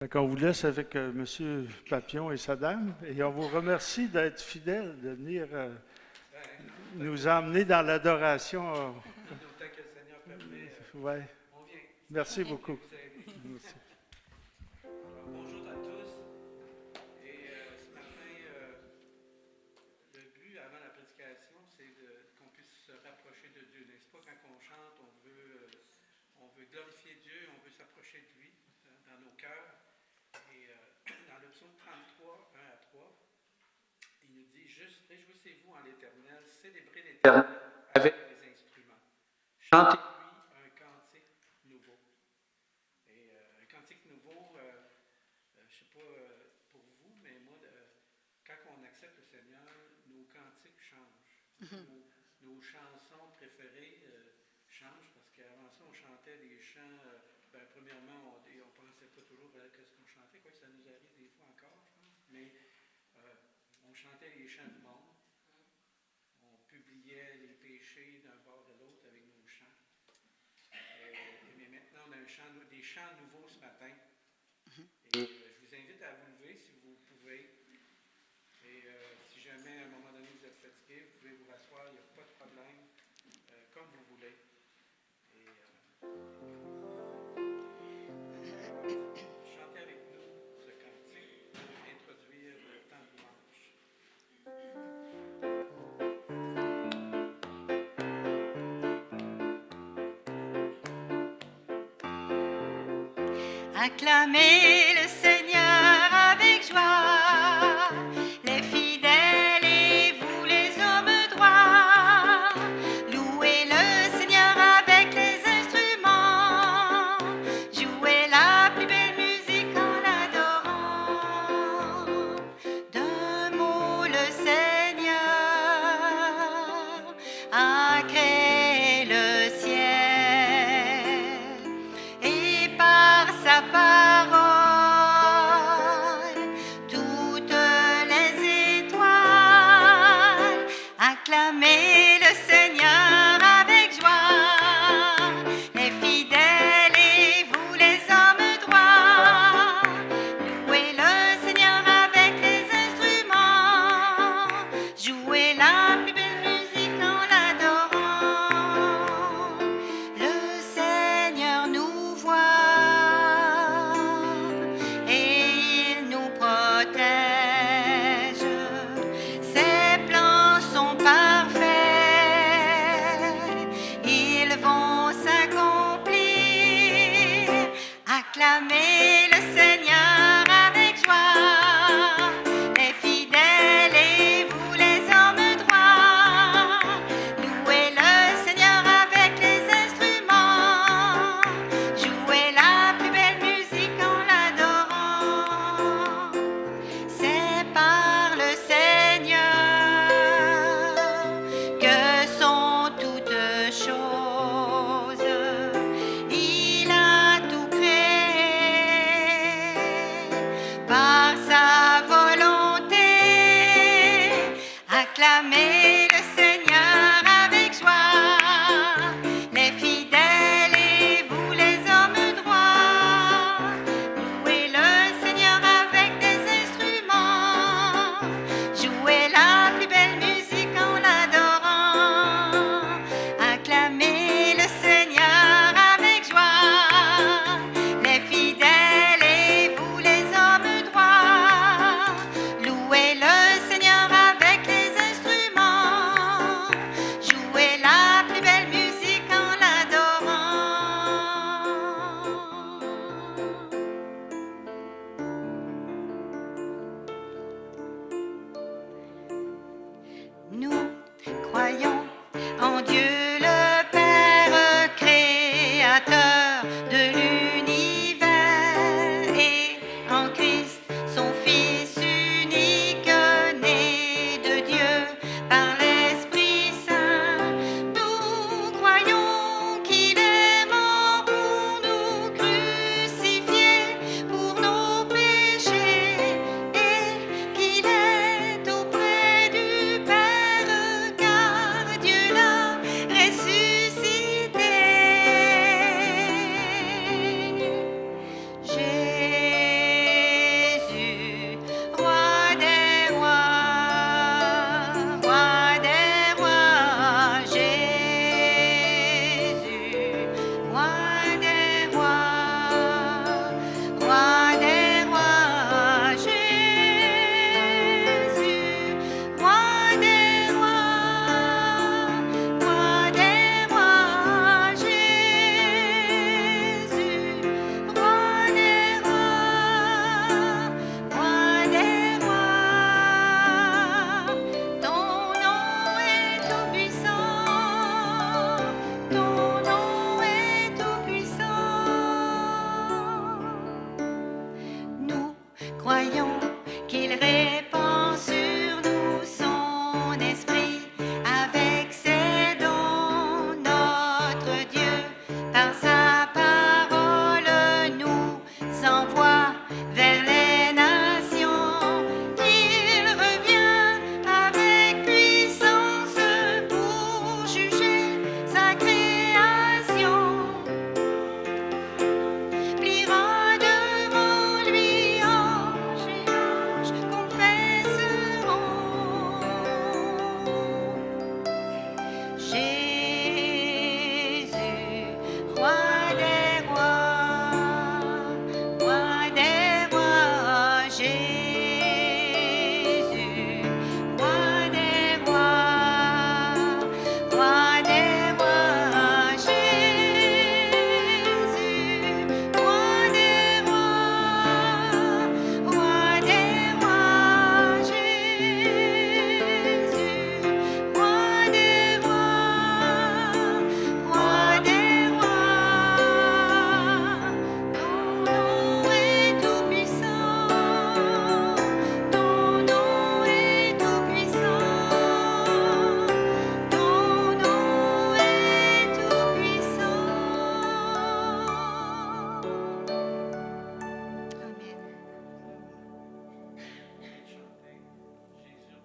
Donc, on vous laisse avec M. Papillon et sa dame, et on vous remercie d'être fidèle, de venir nous emmener dans l'adoration. Autant que le Seigneur permet, Ouais. on vient. Merci beaucoup. Vous aider. Merci. Alors, bonjour à tous. Et ce matin, le but avant la prédication, c'est qu'on puisse se rapprocher de Dieu. N'est-ce pas? Quand on chante, on veut glorifier Dieu, on veut s'approcher de lui dans nos cœurs. Et dans le psaume 33, 1 à 3, il nous dit juste réjouissez-vous en l'Éternel, célébrez l'Éternel avec les instruments. Chantez-lui un cantique nouveau. Et un cantique nouveau, je ne sais pas pour vous, mais moi, quand on accepte le Seigneur, nos cantiques changent. Nos chansons préférées changent parce qu'avant ça, on chantait des chants. Premièrement, on ne pensait pas toujours à ce qu'on chantait, quoi, ça nous arrive des fois encore, je pense. Mais on chantait les chants du monde. On publiait les péchés d'un bord de l'autre avec nos chants. Mais maintenant, on a des chants nouveaux ce matin. Et je vous invite à vous lever si vous pouvez. Et si jamais à un moment donné vous êtes fatigué, vous pouvez vous rasseoir, il n'y a pas de problème, comme vous voulez. Et chantez avec nous ce cantique pour introduire le temps de dimanche. Acclamez le Seigneur avec joie, les fidèles et vous les hommes droits. Louez le Seigneur avec les instruments, jouez la plus belle musique en l'adorant. D'un mot le Seigneur a créé le ciel et par sa parole toutes les étoiles. Acclamez le Seigneur avec joie, les fidèles et vous les hommes droits. Louez le Seigneur avec les instruments, jouez la plus belle musique en l'adorant. Le Seigneur nous voit et il nous protège. Ses plans sont parfaits, ils vont s'accomplir. Acclamez le Seigneur avec joie, les fidèles et vous les hommes droits. Louez le Seigneur avec les instruments, jouez la plus belle musique en l'adorant. C'est par le Seigneur que sont toutes choses. Il a tout créé par sa volonté. Acclamez le Seigneur avec joie, les fidèles et vous les hommes droits. Louez le Seigneur avec des instruments, jouez la plus belle musique en l'adorant. Acclamez le Seigneur avec joie, les fidèles et vous les hommes droits. Louez le Seigneur avec les instruments,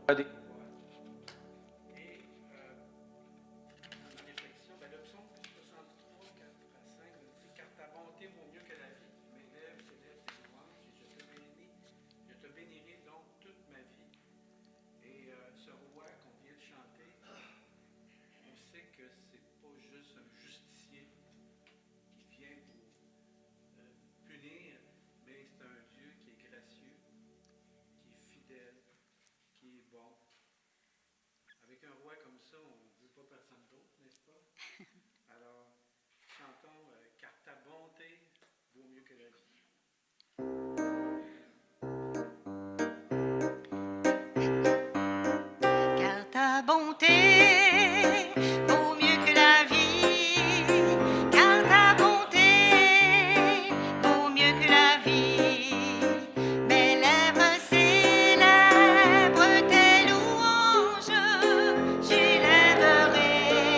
Et dans ma réflexion, le psaume 63, 4 à 5, me dit car ta bonté vaut mieux que la vie. Mes lèvres célèbrent tes louanges et je te bénirai donc toute ma vie. Et ce roi qu'on vient de chanter, on sait que c'est pas juste un justicier qui vient pour punir, mais c'est un Dieu qui est gracieux, qui est fidèle, qui est bon. Avec un roi comme ça, on ne veut pas personne d'autre, n'est-ce pas? Alors, chantons car ta bonté vaut mieux que la vie. Car ta bonté vaut mieux que la vie, car ta bonté vaut mieux que la vie. Mes lèvres célèbrent tes louanges, j'élèverai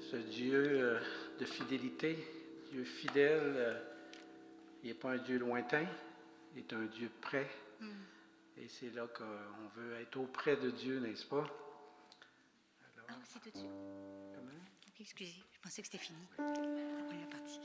ce Dieu de fidélité, Dieu fidèle, il n'est pas un Dieu lointain, il est un Dieu près. Et c'est là qu'on veut être auprès de Dieu, n'est-ce pas? Alors, Ah, c'est tout de suite. comment? Ok, excusez, je pensais que c'était fini. On est parti.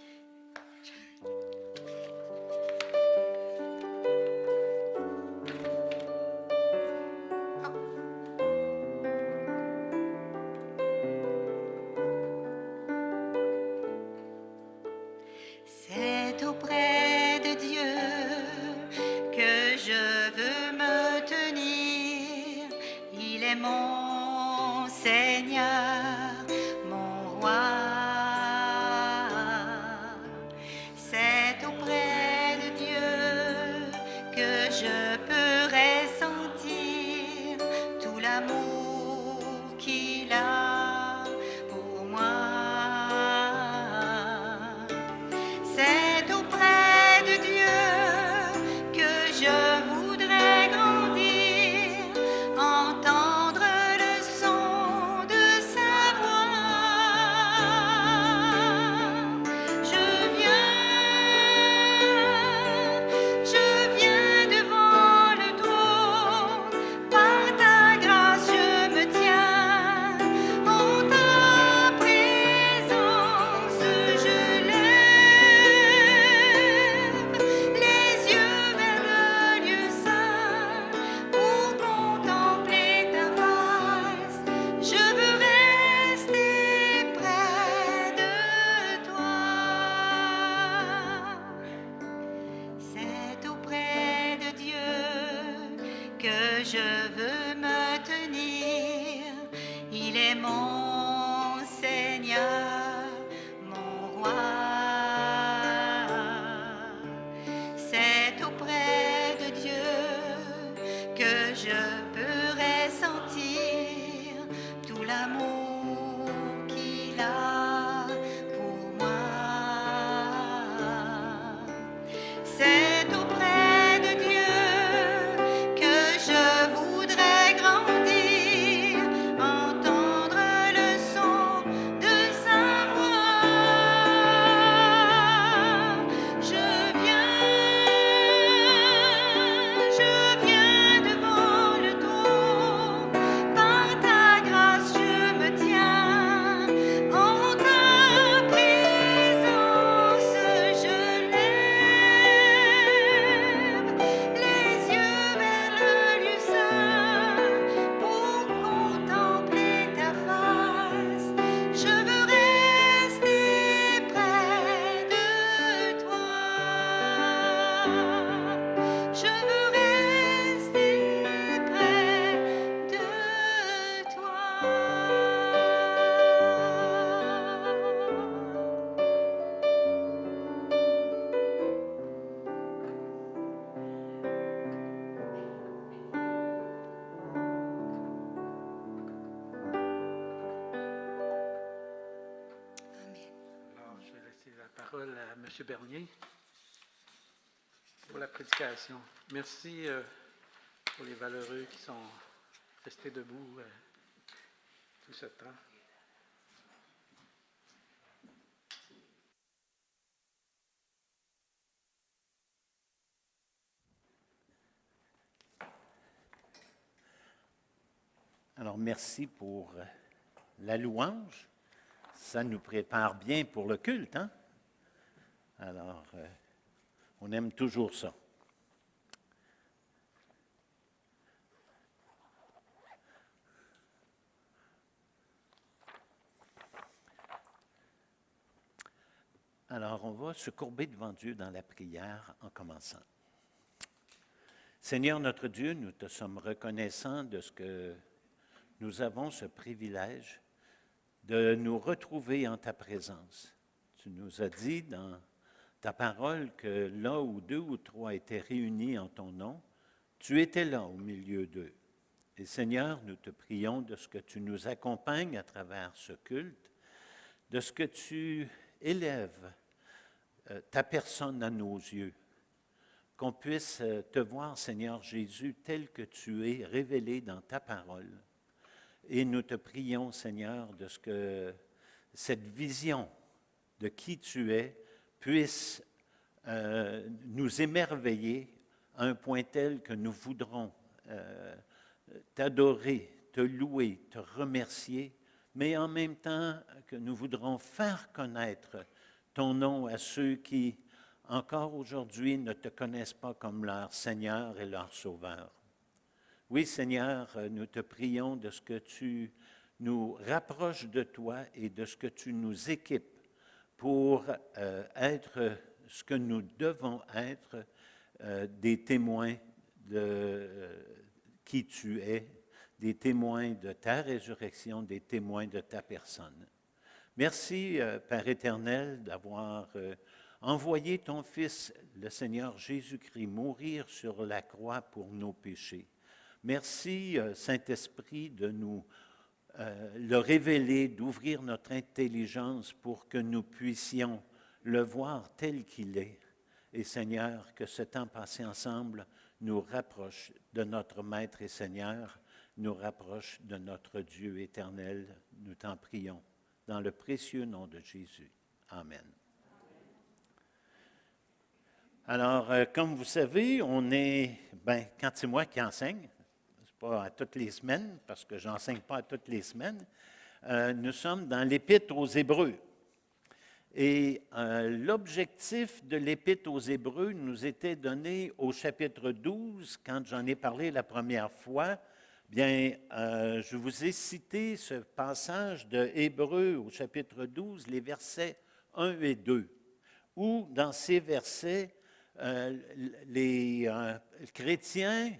C'est auprès de Dieu que je veux me tenir. Il est mon Seigneur, mon roi. C'est auprès de Dieu que je peux ressentir tout l'amour qu'il a pour moi. C'est auprès de Dieu que je voudrais grandir, entendre le son de sa voix. Je viens devant le trône, par ta grâce je me tiens, en ta présence je lève les yeux vers le lieu saint pour contempler ta face. Je veux rester près de toi. C'est auprès de Dieu que je veux me tenir. Il est mon Seigneur, mon roi. C'est auprès de Dieu que je peux ressentir tout l'amour qu'il a pour moi. C'est auprès de Dieu que je voudrais grandir, entendre le son de sa voix. Je viens devant le trône, par ta grâce je me tiens, en ta présence je lève les yeux vers le lieu saint pour contempler ta face. Je veux rester près de toi. Je veux rester près de toi. Amen. Alors, je vais laisser la parole à M. Bernier pour la prédication. Merci pour les valeureux qui sont restés debout tout ce temps. Alors, merci pour la louange. Ça nous prépare bien pour le culte, hein? Alors, on aime toujours ça. Alors, on va se courber devant Dieu dans la prière en commençant. Seigneur notre Dieu, nous te sommes reconnaissants de ce que nous avons ce privilège de nous retrouver en ta présence. Tu nous as dit dans ta parole que là où 2 ou 3 étaient réunis en ton nom, tu étais là au milieu d'eux. Et Seigneur, nous te prions de ce que tu nous accompagnes à travers ce culte, de ce que tu élèves ta personne à nos yeux, qu'on puisse te voir, Seigneur Jésus, tel que tu es révélé dans ta parole. Et nous te prions, Seigneur, de ce que cette vision de qui tu es puisse nous émerveiller à un point tel que nous voudrons t'adorer, te louer, te remercier, mais en même temps que nous voudrons faire connaître ton nom à ceux qui, encore aujourd'hui, ne te connaissent pas comme leur Seigneur et leur Sauveur. Oui, Seigneur, nous te prions de ce que tu nous rapproches de toi et de ce que tu nous équipes pour être ce que nous devons être, des témoins de qui tu es, des témoins de ta résurrection, des témoins de ta personne. Merci, Père éternel, d'avoir envoyé ton Fils, le Seigneur Jésus-Christ, mourir sur la croix pour nos péchés. Merci, Saint-Esprit, de nous le révéler, d'ouvrir notre intelligence pour que nous puissions le voir tel qu'il est. Et Seigneur, que ce temps passé ensemble nous rapproche de notre Maître et Seigneur, nous rapproche de notre Dieu éternel. Nous t'en prions, dans le précieux nom de Jésus. Amen. Alors, comme vous savez, on est, quand c'est moi qui enseigne, c'est pas à toutes les semaines, parce que je n'enseigne pas à toutes les semaines, nous sommes dans l'Épître aux Hébreux. Et l'objectif de l'Épître aux Hébreux nous était donné au chapitre 12, quand j'en ai parlé la première fois. Bien, je vous ai cité ce passage de Hébreux au chapitre 12, les versets 1 et 2, où dans ces versets, les chrétiens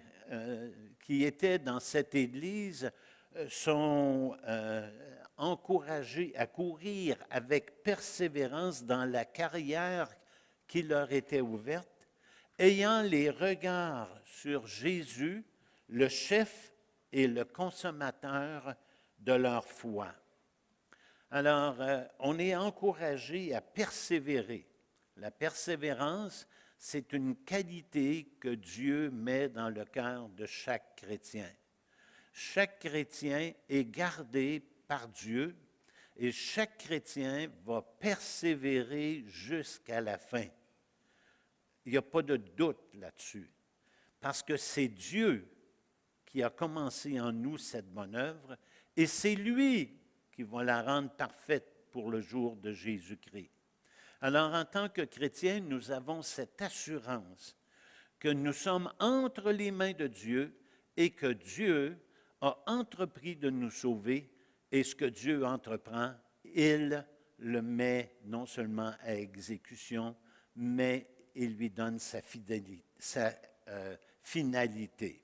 qui étaient dans cette Église sont encouragés à courir avec persévérance dans la carrière qui leur était ouverte, ayant les regards sur Jésus, le chef et le consommateur de leur foi. Alors, on est encouragé à persévérer. La persévérance, c'est une qualité que Dieu met dans le cœur de chaque chrétien. Chaque chrétien est gardé par Dieu et chaque chrétien va persévérer jusqu'à la fin. Il n'y a pas de doute là-dessus, parce que c'est Dieu qui a commencé en nous cette bonne œuvre et c'est lui qui va la rendre parfaite pour le jour de Jésus-Christ. Alors, en tant que chrétiens, nous avons cette assurance que nous sommes entre les mains de Dieu et que Dieu a entrepris de nous sauver. Et ce que Dieu entreprend, il le met non seulement à exécution, mais il lui donne sa finalité.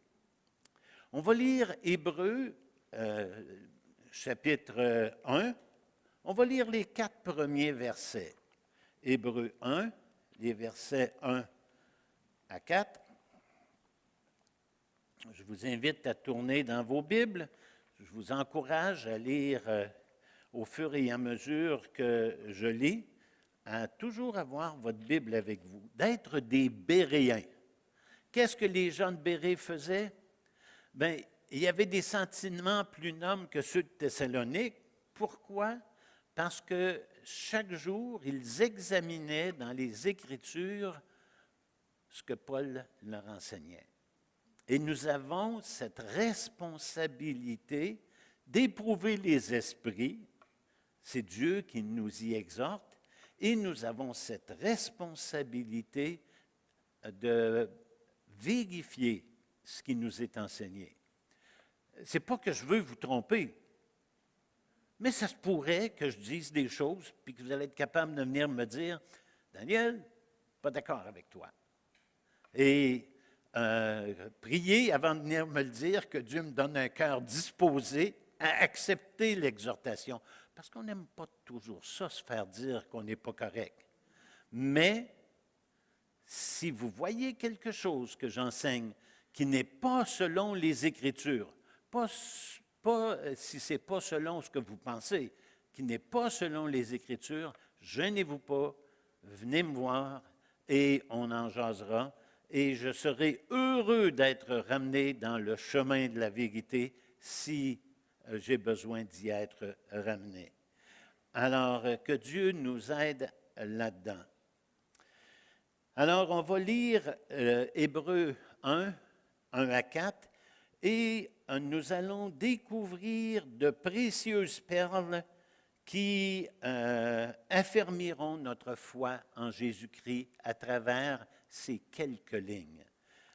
On va lire Hébreux, chapitre 1. On va lire les 4 premiers versets. Hébreux 1, les versets 1 à 4. Je vous invite à tourner dans vos Bibles. Je vous encourage à lire au fur et à mesure que je lis, à toujours avoir votre Bible avec vous, d'être des Béréens. Qu'est-ce que les gens de Bérée faisaient? Bien, il y avait des sentiments plus nobles que ceux de Thessalonique. Pourquoi? Parce que chaque jour, ils examinaient dans les Écritures ce que Paul leur enseignait. Et nous avons cette responsabilité d'éprouver les esprits. C'est Dieu qui nous y exhorte. Et nous avons cette responsabilité de vérifier ce qui nous est enseigné. Ce n'est pas que je veux vous tromper, mais ça se pourrait que je dise des choses puis que vous allez être capable de venir me dire « Daniel, pas d'accord avec toi. » Et prier avant de venir me le dire, que Dieu me donne un cœur disposé à accepter l'exhortation. Parce qu'on n'aime pas toujours ça, se faire dire qu'on n'est pas correct. Mais si vous voyez quelque chose que j'enseigne qui n'est pas selon les Écritures, pas si ce n'est pas selon ce que vous pensez, qui n'est pas selon les Écritures, gênez-vous pas, venez me voir et on en jasera. Et je serai heureux d'être ramené dans le chemin de la vérité si j'ai besoin d'y être ramené. Alors, que Dieu nous aide là-dedans. Alors, on va lire Hébreux 1, 1 à 4, et nous allons découvrir de précieuses perles qui affermiront notre foi en Jésus-Christ à travers ces quelques lignes.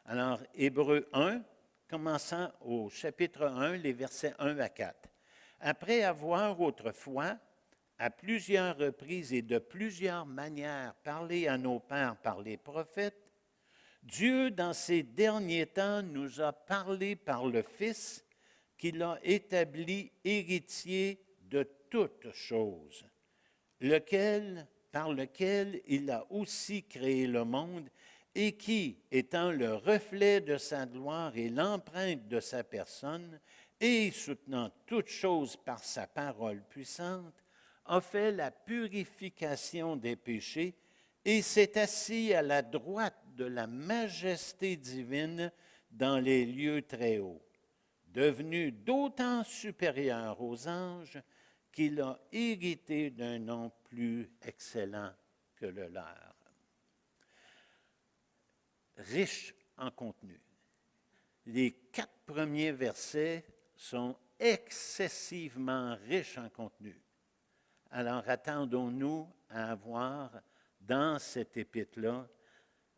Alors, Hébreux 1, commençant au chapitre 1, les versets 1 à 4. Après avoir autrefois, à plusieurs reprises et de plusieurs manières, parlé à nos pères par les prophètes, Dieu, dans ces derniers temps, nous a parlé par le Fils qu'il a établi héritier de toutes choses, par lequel il a aussi créé le monde et qui, étant le reflet de sa gloire et l'empreinte de sa personne, et soutenant toutes choses par sa parole puissante, a fait la purification des péchés et s'est assis à la droite de la majesté divine dans les lieux très hauts, devenu d'autant supérieur aux anges qu'il a hérité d'un nom plus excellent que le leur. Riche en contenu. Les 4 premiers versets sont excessivement riches en contenu. Alors attendons-nous à avoir dans cette épître-là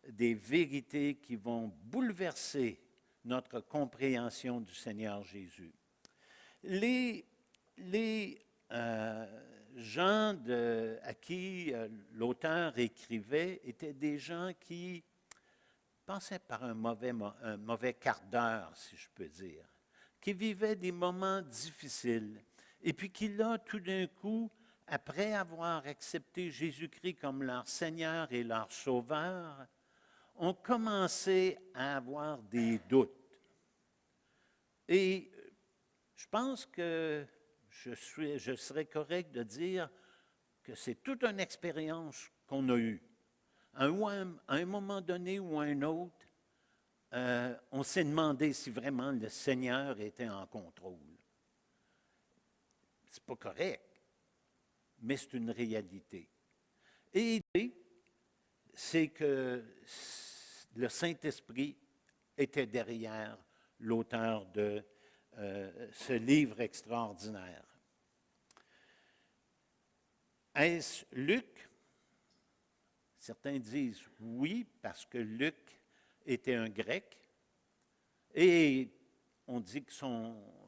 des vérités qui vont bouleverser notre compréhension du Seigneur Jésus. Les gens à qui l'auteur écrivait étaient des gens qui passaient par un mauvais quart d'heure, si je peux dire, qui vivaient des moments difficiles, et puis qui là, tout d'un coup, après avoir accepté Jésus-Christ comme leur Seigneur et leur Sauveur, ont commencé à avoir des doutes. Et je pense que je serais correct de dire que c'est toute une expérience qu'on a eue. À un moment donné ou à un autre, on s'est demandé si vraiment le Seigneur était en contrôle. C'est pas correct, mais c'est une réalité. Et c'est que le Saint-Esprit était derrière l'auteur de ce livre extraordinaire. Est-ce Luc? Certains disent oui, parce que Luc était un Grec. Et on dit que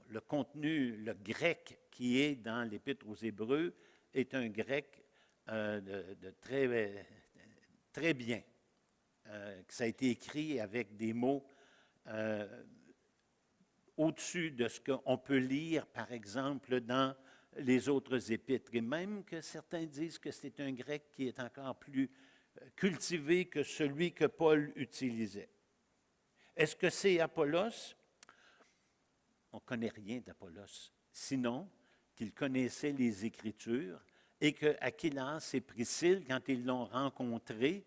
le contenu, le grec qui est dans l'Épître aux Hébreux, est un grec de très bien. Que ça a été écrit avec des mots au-dessus de ce qu'on peut lire, par exemple, dans les autres épîtres. Et même que certains disent que c'est un grec qui est encore plus cultivé que celui que Paul utilisait. Est-ce que c'est Apollos? On ne connaît rien d'Apollos, sinon qu'il connaissait les Écritures et que Aquilas et Priscille, quand ils l'ont rencontré,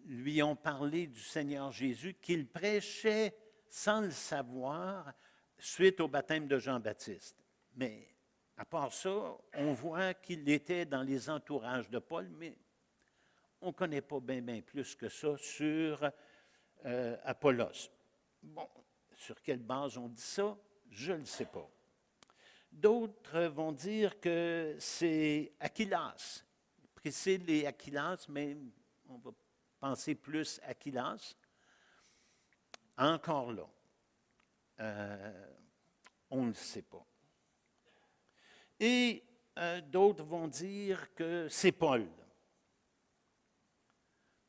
lui ont parlé du Seigneur Jésus qu'il prêchait sans le savoir suite au baptême de Jean-Baptiste. Mais à part ça, on voit qu'il était dans les entourages de Paul, mais on ne connaît pas bien plus que ça sur Apollos. Bon, sur quelle base on dit ça? Je ne le sais pas. D'autres vont dire que c'est Aquilas, Priscille et Aquilas, mais on va penser plus Aquilas. Encore là, on ne le sait pas. Et d'autres vont dire que c'est Paul.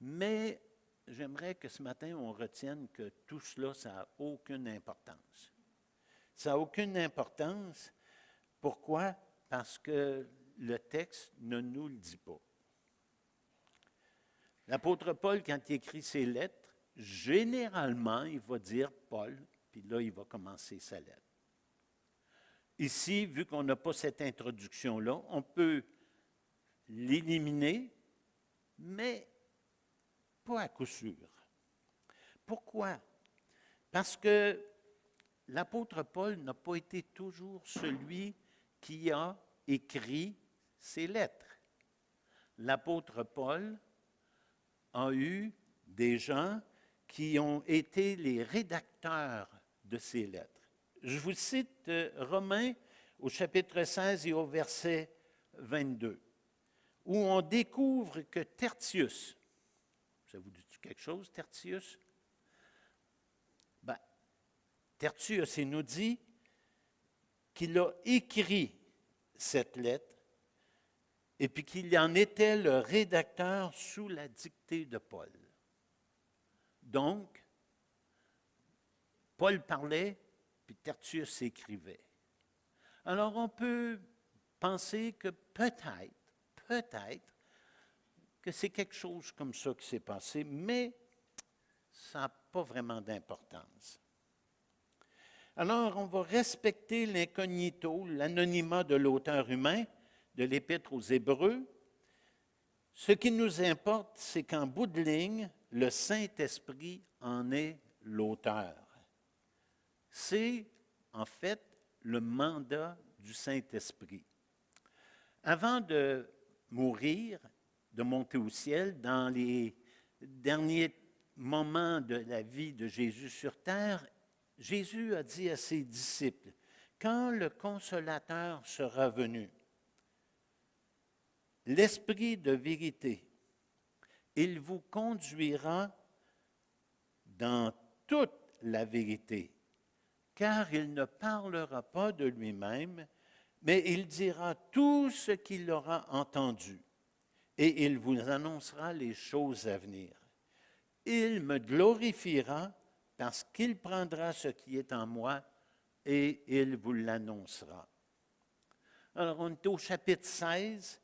Mais j'aimerais que ce matin, on retienne que tout cela, ça n'a aucune importance. Ça n'a aucune importance. Pourquoi? Parce que le texte ne nous le dit pas. L'apôtre Paul, quand il écrit ses lettres, généralement, il va dire Paul, puis là, il va commencer sa lettre. Ici, vu qu'on n'a pas cette introduction-là, on peut l'éliminer, mais pas à coup sûr. Pourquoi? Parce que l'apôtre Paul n'a pas été toujours celui qui a écrit ces lettres. L'apôtre Paul a eu des gens qui ont été les rédacteurs de ces lettres. Je vous cite Romains au chapitre 16 et au verset 22, où on découvre que Tertius, ça vous dit quelque chose, Tertius? Ben, Tertius, il nous dit qu'il a écrit cette lettre et puis qu'il en était le rédacteur sous la dictée de Paul. Donc, Paul parlait, puis Tertius écrivait. Alors, on peut penser que peut-être, que c'est quelque chose comme ça qui s'est passé, mais ça n'a pas vraiment d'importance. Alors, on va respecter l'incognito, l'anonymat de l'auteur humain de l'Épître aux Hébreux. Ce qui nous importe, c'est qu'en bout de ligne, le Saint-Esprit en est l'auteur. C'est, en fait, le mandat du Saint-Esprit. Avant de mourir, de monter au ciel, dans les derniers moments de la vie de Jésus sur terre, Jésus a dit à ses disciples, « Quand le Consolateur sera venu, l'Esprit de vérité, il vous conduira dans toute la vérité, car il ne parlera pas de lui-même, mais il dira tout ce qu'il aura entendu, et il vous annoncera les choses à venir. Il me glorifiera parce qu'il prendra ce qui est en moi et il vous l'annoncera. » Alors, on est au chapitre 16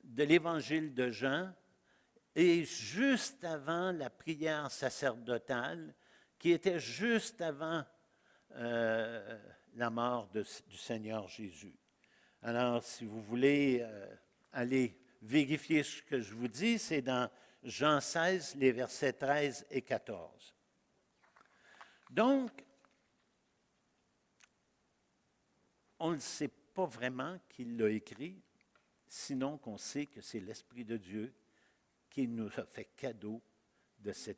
de l'Évangile de Jean, et juste avant la prière sacerdotale, qui était juste avant la mort du Seigneur Jésus. Alors, si vous voulez aller vérifier ce que je vous dis, c'est dans Jean 16, les versets 13 et 14. Donc, on ne sait pas vraiment qui l'a écrit, sinon qu'on sait que c'est l'Esprit de Dieu qui nous a fait cadeau de ce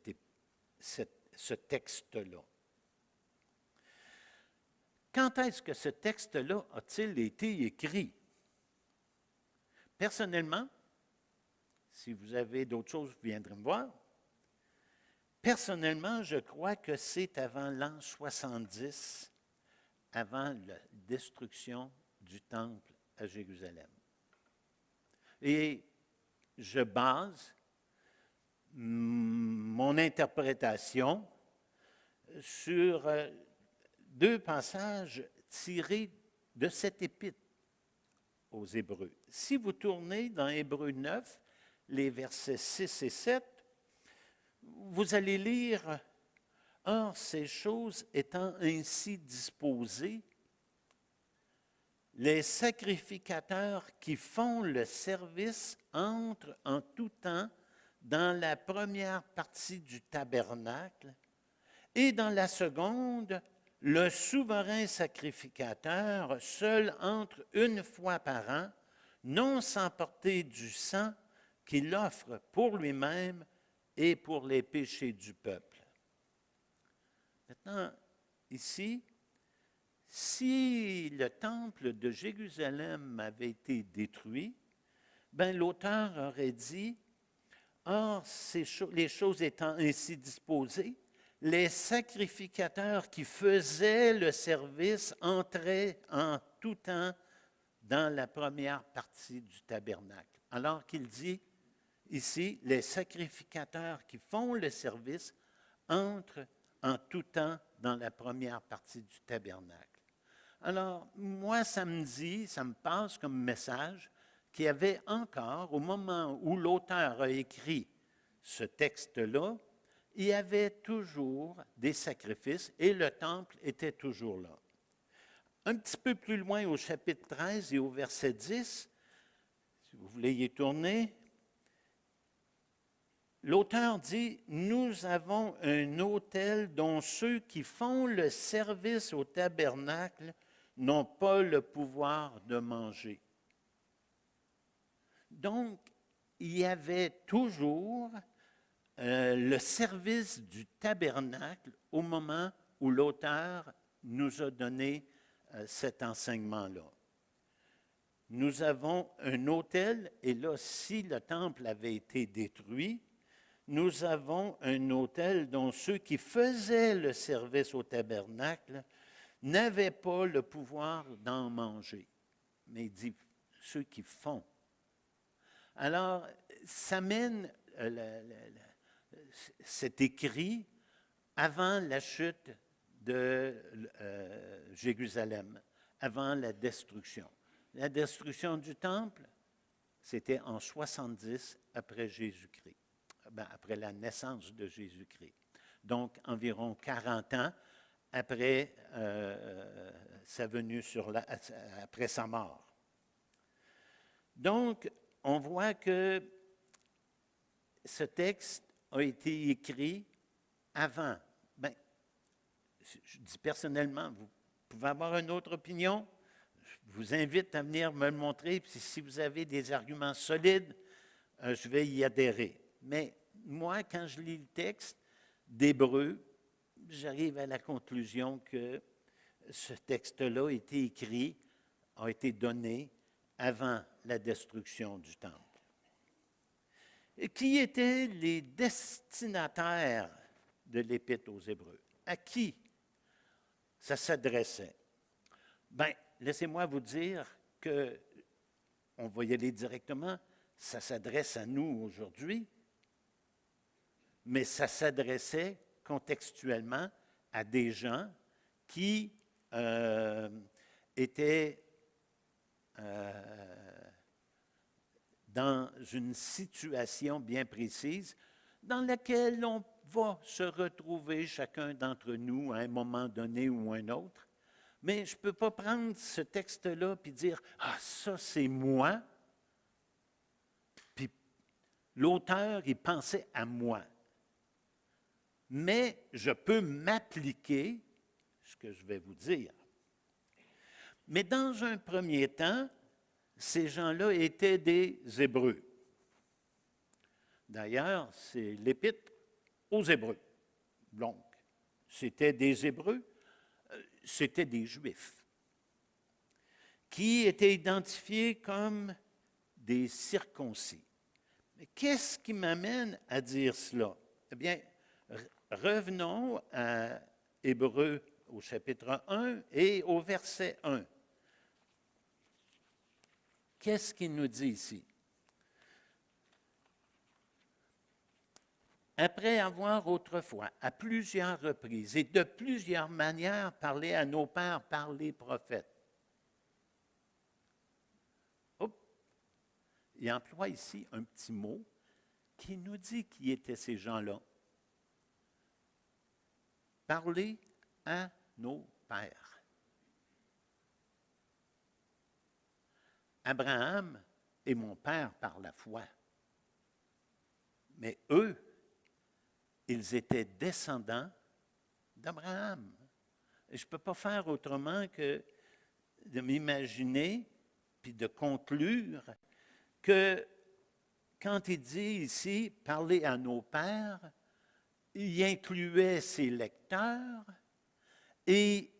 texte-là. Quand est-ce que ce texte-là a-t-il été écrit? Personnellement, si vous avez d'autres choses, vous viendrez me voir. Personnellement, je crois que c'est avant l'an 70, avant la destruction du temple à Jérusalem. Et je base mon interprétation sur deux passages tirés de cette épître aux Hébreux. Si vous tournez dans Hébreux 9, les versets 6 et 7, vous allez lire « Or, ces choses étant ainsi disposées, les sacrificateurs qui font le service entrent en tout temps dans la première partie du tabernacle, et dans la seconde, le souverain sacrificateur seul entre une fois par an, non sans porter du sang qu'il offre pour lui-même et pour les péchés du peuple. » Maintenant, ici, si le temple de Jérusalem avait été détruit, ben l'auteur aurait dit, « Or, les choses étant ainsi disposées, les sacrificateurs qui faisaient le service entraient en tout temps dans la première partie du tabernacle. » Alors qu'il dit ici, les sacrificateurs qui font le service entrent en tout temps dans la première partie du tabernacle. Alors, moi, ça me passe comme message qu'il y avait encore, au moment où l'auteur a écrit ce texte-là, il y avait toujours des sacrifices et le temple était toujours là. Un petit peu plus loin au chapitre 13 et au verset 10, si vous voulez y tourner, l'auteur dit « Nous avons un autel dont ceux qui font le service au tabernacle n'ont pas le pouvoir de manger. » Donc, il y avait toujours le service du tabernacle au moment où l'auteur nous a donné cet enseignement-là. Nous avons un autel, et là, si le temple avait été détruit, nous avons un autel dont ceux qui faisaient le service au tabernacle n'avaient pas le pouvoir d'en manger. Mais il dit ceux qui font. Alors, ça mène cet écrit avant la chute de Jérusalem, avant la destruction. La destruction du temple, c'était en 70 après Jésus-Christ, après la naissance de Jésus-Christ. Donc, environ 40 ans après sa venue après sa mort. Donc, on voit que ce texte a été écrit avant. Bien, je dis personnellement, vous pouvez avoir une autre opinion. Je vous invite à venir me le montrer. Puis si vous avez des arguments solides, je vais y adhérer. Mais moi, quand je lis le texte d'Hébreu, j'arrive à la conclusion que ce texte-là a été écrit, a été donné avant la destruction du temple. Et qui étaient les destinataires de l'Épître aux Hébreux? À qui ça s'adressait? Bien, laissez-moi vous dire que, on va y aller directement, ça s'adresse à nous aujourd'hui, mais ça s'adressait contextuellement à des gens qui étaient dans une situation bien précise dans laquelle on va se retrouver chacun d'entre nous à un moment donné ou un autre. Mais je ne peux pas prendre ce texte-là et dire « Ah, ça, c'est moi », puis l'auteur, il pensait à moi. Mais je peux m'appliquer ce que je vais vous dire. Mais dans un premier temps, ces gens-là étaient des Hébreux. D'ailleurs, c'est l'Épître aux Hébreux. Donc, c'était des Hébreux, c'était des Juifs, qui étaient identifiés comme des circoncis. Mais qu'est-ce qui m'amène à dire cela? Eh bien, revenons à Hébreux au chapitre 1 et au verset 1. Qu'est-ce qu'il nous dit ici? Après avoir autrefois, à plusieurs reprises et de plusieurs manières, parlé à nos pères par les prophètes. Il emploie ici un petit mot qui nous dit qui étaient ces gens-là. Parler à nos pères. Abraham est mon père par la foi. Mais eux, ils étaient descendants d'Abraham. Et je ne peux pas faire autrement que de m'imaginer puis de conclure que quand il dit ici « parler à nos pères », il incluait ses lecteurs et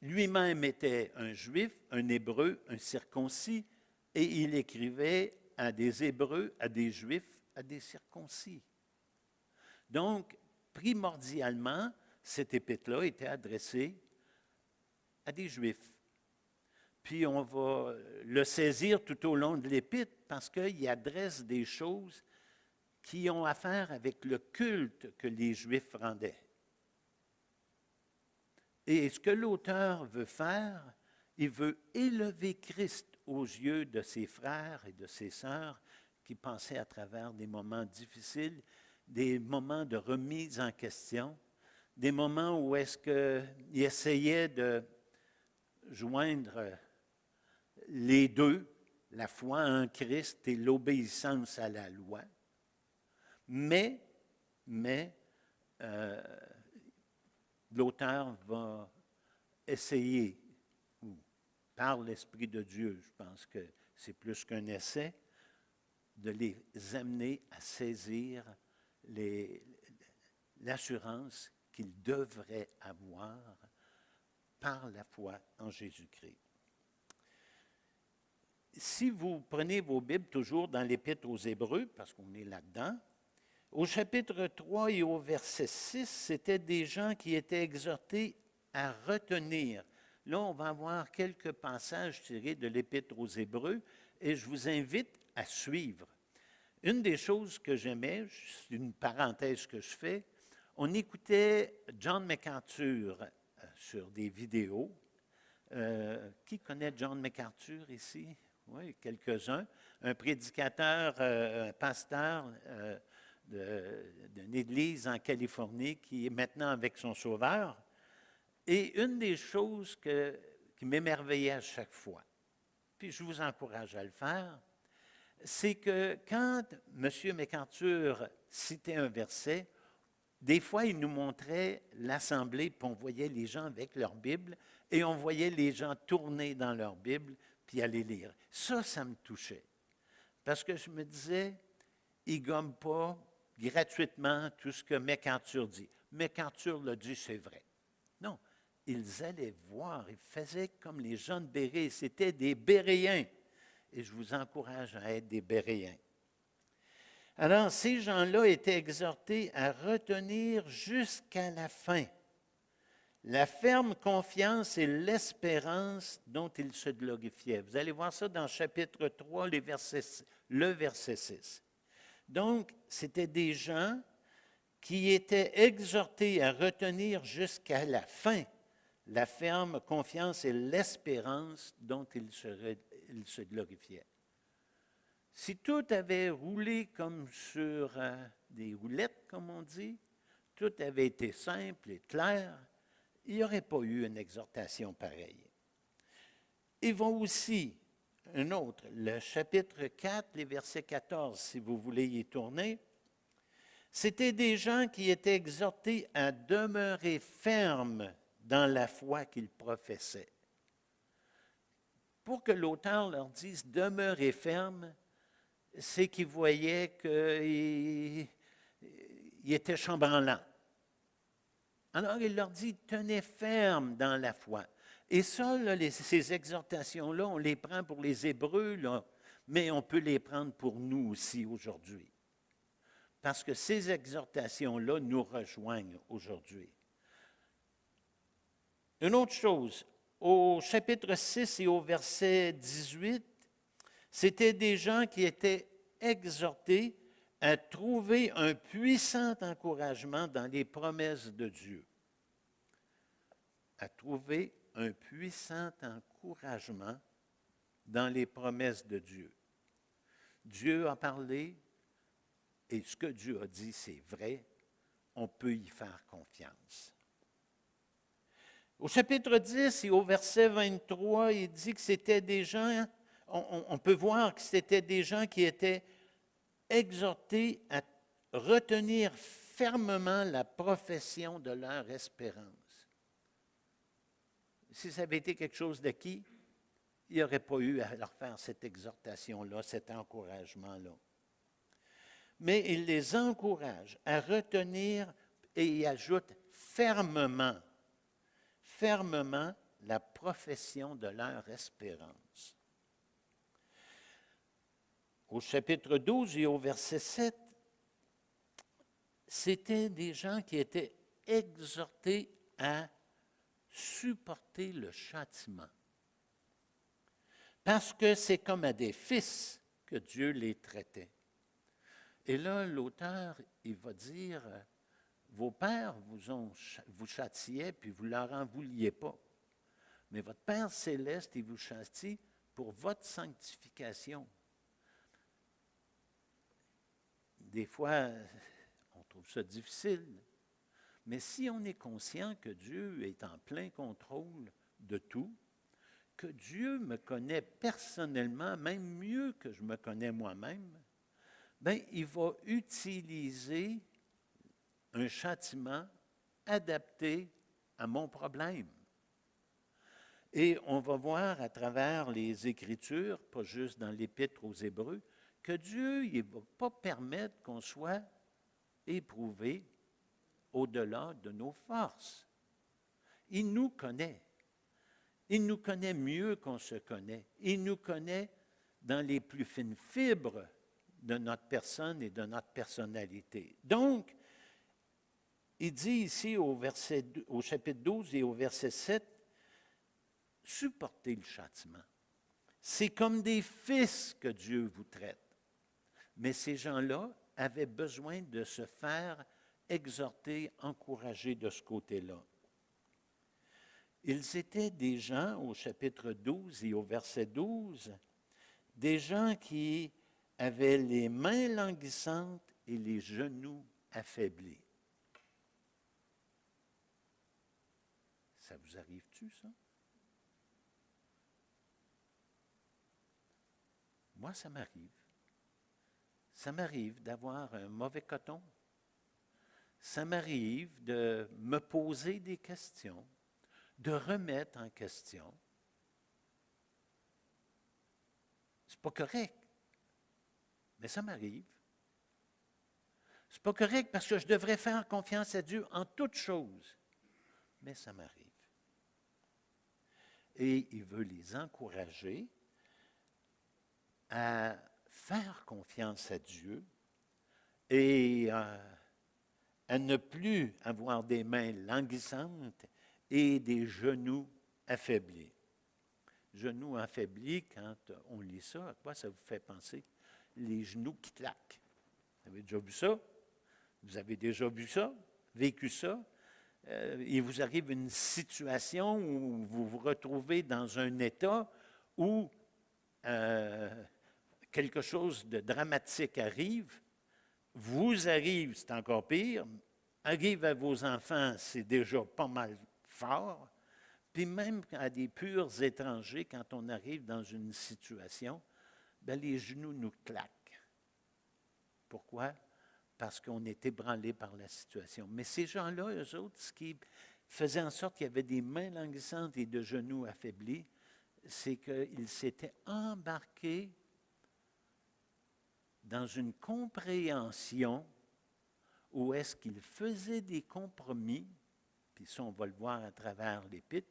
lui-même était un juif, un hébreu, un circoncis, et il écrivait à des hébreux, à des juifs, à des circoncis. Donc, primordialement, cette épître-là était adressée à des juifs. Puis on va le saisir tout au long de l'épître parce qu'il adresse des choses qui ont affaire avec le culte que les Juifs rendaient. Et ce que l'auteur veut faire, il veut élever Christ aux yeux de ses frères et de ses sœurs qui passaient à travers des moments difficiles, des moments de remise en question, des moments où est-ce qu'il essayait de joindre les deux, la foi en Christ et l'obéissance à la loi. Mais l'auteur va essayer, ou par l'Esprit de Dieu, je pense que c'est plus qu'un essai, de les amener à saisir l'assurance qu'ils devraient avoir par la foi en Jésus-Christ. Si vous prenez vos Bibles toujours dans l'Épître aux Hébreux, parce qu'on est là-dedans, au chapitre 3 et au verset 6, c'était des gens qui étaient exhortés à retenir. Là, on va avoir quelques passages tirés de l'Épître aux Hébreux et je vous invite à suivre. Une des choses que j'aimais, c'est une parenthèse que je fais, on écoutait John MacArthur sur des vidéos. Qui connaît John MacArthur ici? Oui, quelques-uns. Un prédicateur, un pasteur d'une église en Californie qui est maintenant avec son Sauveur. Et une des choses qui m'émerveillait à chaque fois, puis je vous encourage à le faire, c'est que quand M. MacArthur citait un verset, des fois, il nous montrait l'assemblée, puis on voyait les gens avec leur Bible, et on voyait les gens tourner dans leur Bible, puis aller lire. Ça me touchait. Parce que je me disais, il ne gomme pas gratuitement tout ce que MacArthur dit. MacArthur l'a dit, c'est vrai. Non, ils allaient voir, ils faisaient comme les gens de Bérée, c'était des Béréens. Et je vous encourage à être des Béréens. Alors, ces gens-là étaient exhortés à retenir jusqu'à la fin la ferme confiance et l'espérance dont ils se glorifiaient. Vous allez voir ça dans chapitre 3, le verset 6. Donc, c'était des gens qui étaient exhortés à retenir jusqu'à la fin la ferme confiance et l'espérance dont ils se glorifiaient. Si tout avait roulé comme sur des roulettes, comme on dit, tout avait été simple et clair, il n'y aurait pas eu une exhortation pareille. Il va aussi, un autre, le chapitre 4, les versets 14, si vous voulez y tourner, c'était des gens qui étaient exhortés à demeurer fermes dans la foi qu'ils professaient. Pour que l'auteur leur dise « demeurez fermes », c'est qu'ils voyaient qu'ils étaient chambranlants. Alors, il leur dit, tenez ferme dans la foi. Et ça, là, ces exhortations-là, on les prend pour les Hébreux, là, mais on peut les prendre pour nous aussi aujourd'hui. Parce que ces exhortations-là nous rejoignent aujourd'hui. Une autre chose, au chapitre 6 et au verset 18, c'était des gens qui étaient exhortés à trouver un puissant encouragement dans les promesses de Dieu. À trouver un puissant encouragement dans les promesses de Dieu. Dieu a parlé et ce que Dieu a dit, c'est vrai. On peut y faire confiance. Au chapitre 10 et au verset 23, il dit que c'était des gens, on peut voir que c'était des gens qui étaient exhortés à retenir fermement la profession de leur espérance. Si ça avait été quelque chose d'acquis, il n'y aurait pas eu à leur faire cette exhortation-là, cet encouragement-là. Mais il les encourage à retenir et il ajoute fermement la profession de leur espérance. Au chapitre 12 et au verset 7, c'était des gens qui étaient exhortés à supporter le châtiment. Parce que c'est comme à des fils que Dieu les traitait. Et là, l'auteur, il va dire, vos pères vous châtiaient, puis vous ne leur en vouliez pas. Mais votre Père céleste, il vous châtie pour votre sanctification. Des fois, on trouve ça difficile. Mais si on est conscient que Dieu est en plein contrôle de tout, que Dieu me connaît personnellement, même mieux que je me connais moi-même, bien, il va utiliser un châtiment adapté à mon problème. Et on va voir à travers les Écritures, pas juste dans l'Épître aux Hébreux, que Dieu ne va pas permettre qu'on soit éprouvé au-delà de nos forces. Il nous connaît. Il nous connaît mieux qu'on se connaît. Il nous connaît dans les plus fines fibres de notre personne et de notre personnalité. Donc, il dit ici au chapitre 12 et au verset 7, supportez le châtiment. C'est comme des fils que Dieu vous traite. Mais ces gens-là avaient besoin de se faire exhorter, encourager de ce côté-là. Ils étaient des gens, au chapitre 12 et au verset 12, des gens qui avaient les mains languissantes et les genoux affaiblis. Ça vous arrive-tu, ça? Moi, ça m'arrive. Ça m'arrive d'avoir un mauvais coton. Ça m'arrive de me poser des questions, de remettre en question. C'est pas correct, mais ça m'arrive. C'est pas correct parce que je devrais faire confiance à Dieu en toutes choses, mais ça m'arrive. Et il veut les encourager à faire confiance à Dieu et à ne plus avoir des mains languissantes et des genoux affaiblis. Genoux affaiblis, quand on lit ça, à quoi ça vous fait penser? Les genoux qui claquent. Vous avez déjà vu ça? Vous avez déjà vu ça? Vécu ça? Il vous arrive une situation où vous vous retrouvez dans un état où quelque chose de dramatique arrive, vous arrive, c'est encore pire, arrive à vos enfants, c'est déjà pas mal fort, puis même à des purs étrangers, quand on arrive dans une situation, bien, les genoux nous claquent. Pourquoi? Parce qu'on est ébranlé par la situation. Mais ces gens-là, eux autres, ce qui faisait en sorte qu'il y avait des mains languissantes et de genoux affaiblis, c'est qu'ils s'étaient embarqués dans une compréhension où est-ce qu'ils faisaient des compromis, puis ça, on va le voir à travers l'Épître,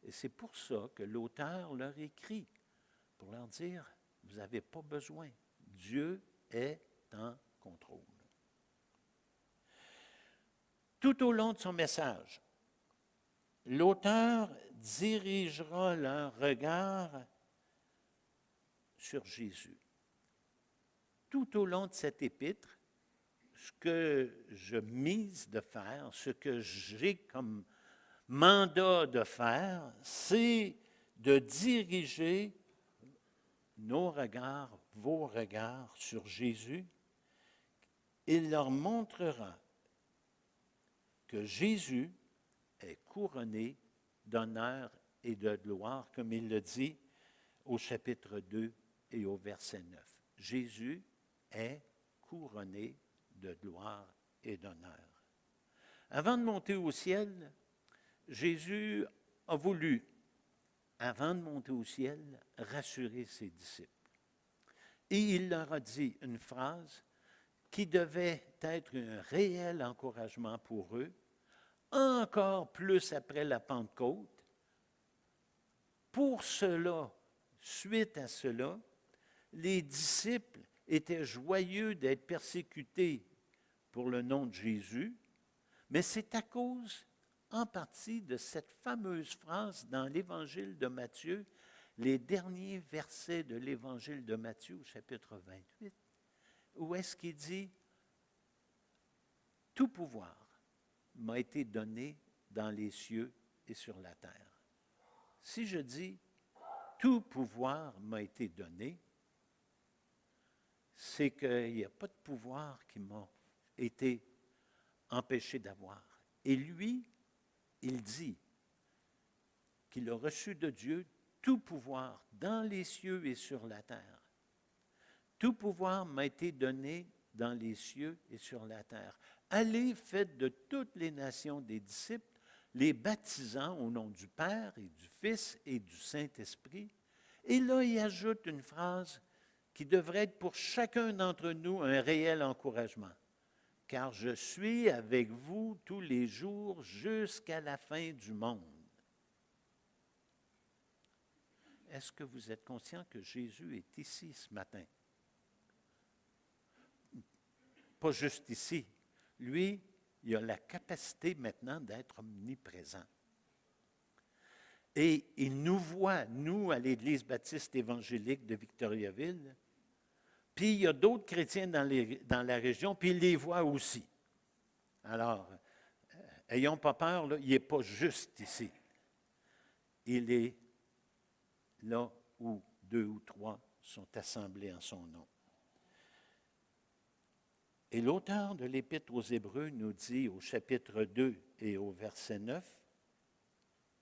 et c'est pour ça que l'auteur leur écrit, pour leur dire, vous n'avez pas besoin, Dieu est en contrôle. Tout au long de son message, l'auteur dirigera leur regard sur Jésus. Tout au long de cette épître, ce que je mise de faire, ce que j'ai comme mandat de faire, c'est de diriger nos regards, vos regards sur Jésus. Il leur montrera que Jésus est couronné d'honneur et de gloire, comme il le dit au chapitre 2 et au verset 9. Jésus est couronné de gloire et d'honneur. Avant de monter au ciel, Jésus a voulu, avant de monter au ciel, rassurer ses disciples. Et il leur a dit une phrase qui devait être un réel encouragement pour eux, encore plus après la Pentecôte. Pour cela, suite à cela, les disciples étaient joyeux d'être persécutés pour le nom de Jésus, mais c'est à cause, en partie, de cette fameuse phrase dans l'Évangile de Matthieu, les derniers versets de l'Évangile de Matthieu, au chapitre 28, où est-ce qu'il dit « Tout pouvoir m'a été donné dans les cieux et sur la terre. » Si je dis « Tout pouvoir m'a été donné », c'est qu'il n'y a pas de pouvoir qui m'a été empêché d'avoir. Et lui, il dit qu'il a reçu de Dieu tout pouvoir dans les cieux et sur la terre. Tout pouvoir m'a été donné dans les cieux et sur la terre. Allez, faites de toutes les nations des disciples, les baptisant au nom du Père et du Fils et du Saint-Esprit. Et là, il ajoute une phrase qui devrait être pour chacun d'entre nous un réel encouragement. Car je suis avec vous tous les jours jusqu'à la fin du monde. Est-ce que vous êtes conscient que Jésus est ici ce matin? Pas juste ici. Lui, il a la capacité maintenant d'être omniprésent. Et il nous voit, nous, à l'Église baptiste évangélique de Victoriaville, puis il y a d'autres chrétiens dans la région, puis il les voit aussi. Alors, ayons pas peur, là, il n'est pas juste ici. Il est là où 2 ou 3 sont assemblés en son nom. Et l'auteur de l'Épître aux Hébreux nous dit au chapitre 2 et au verset 9,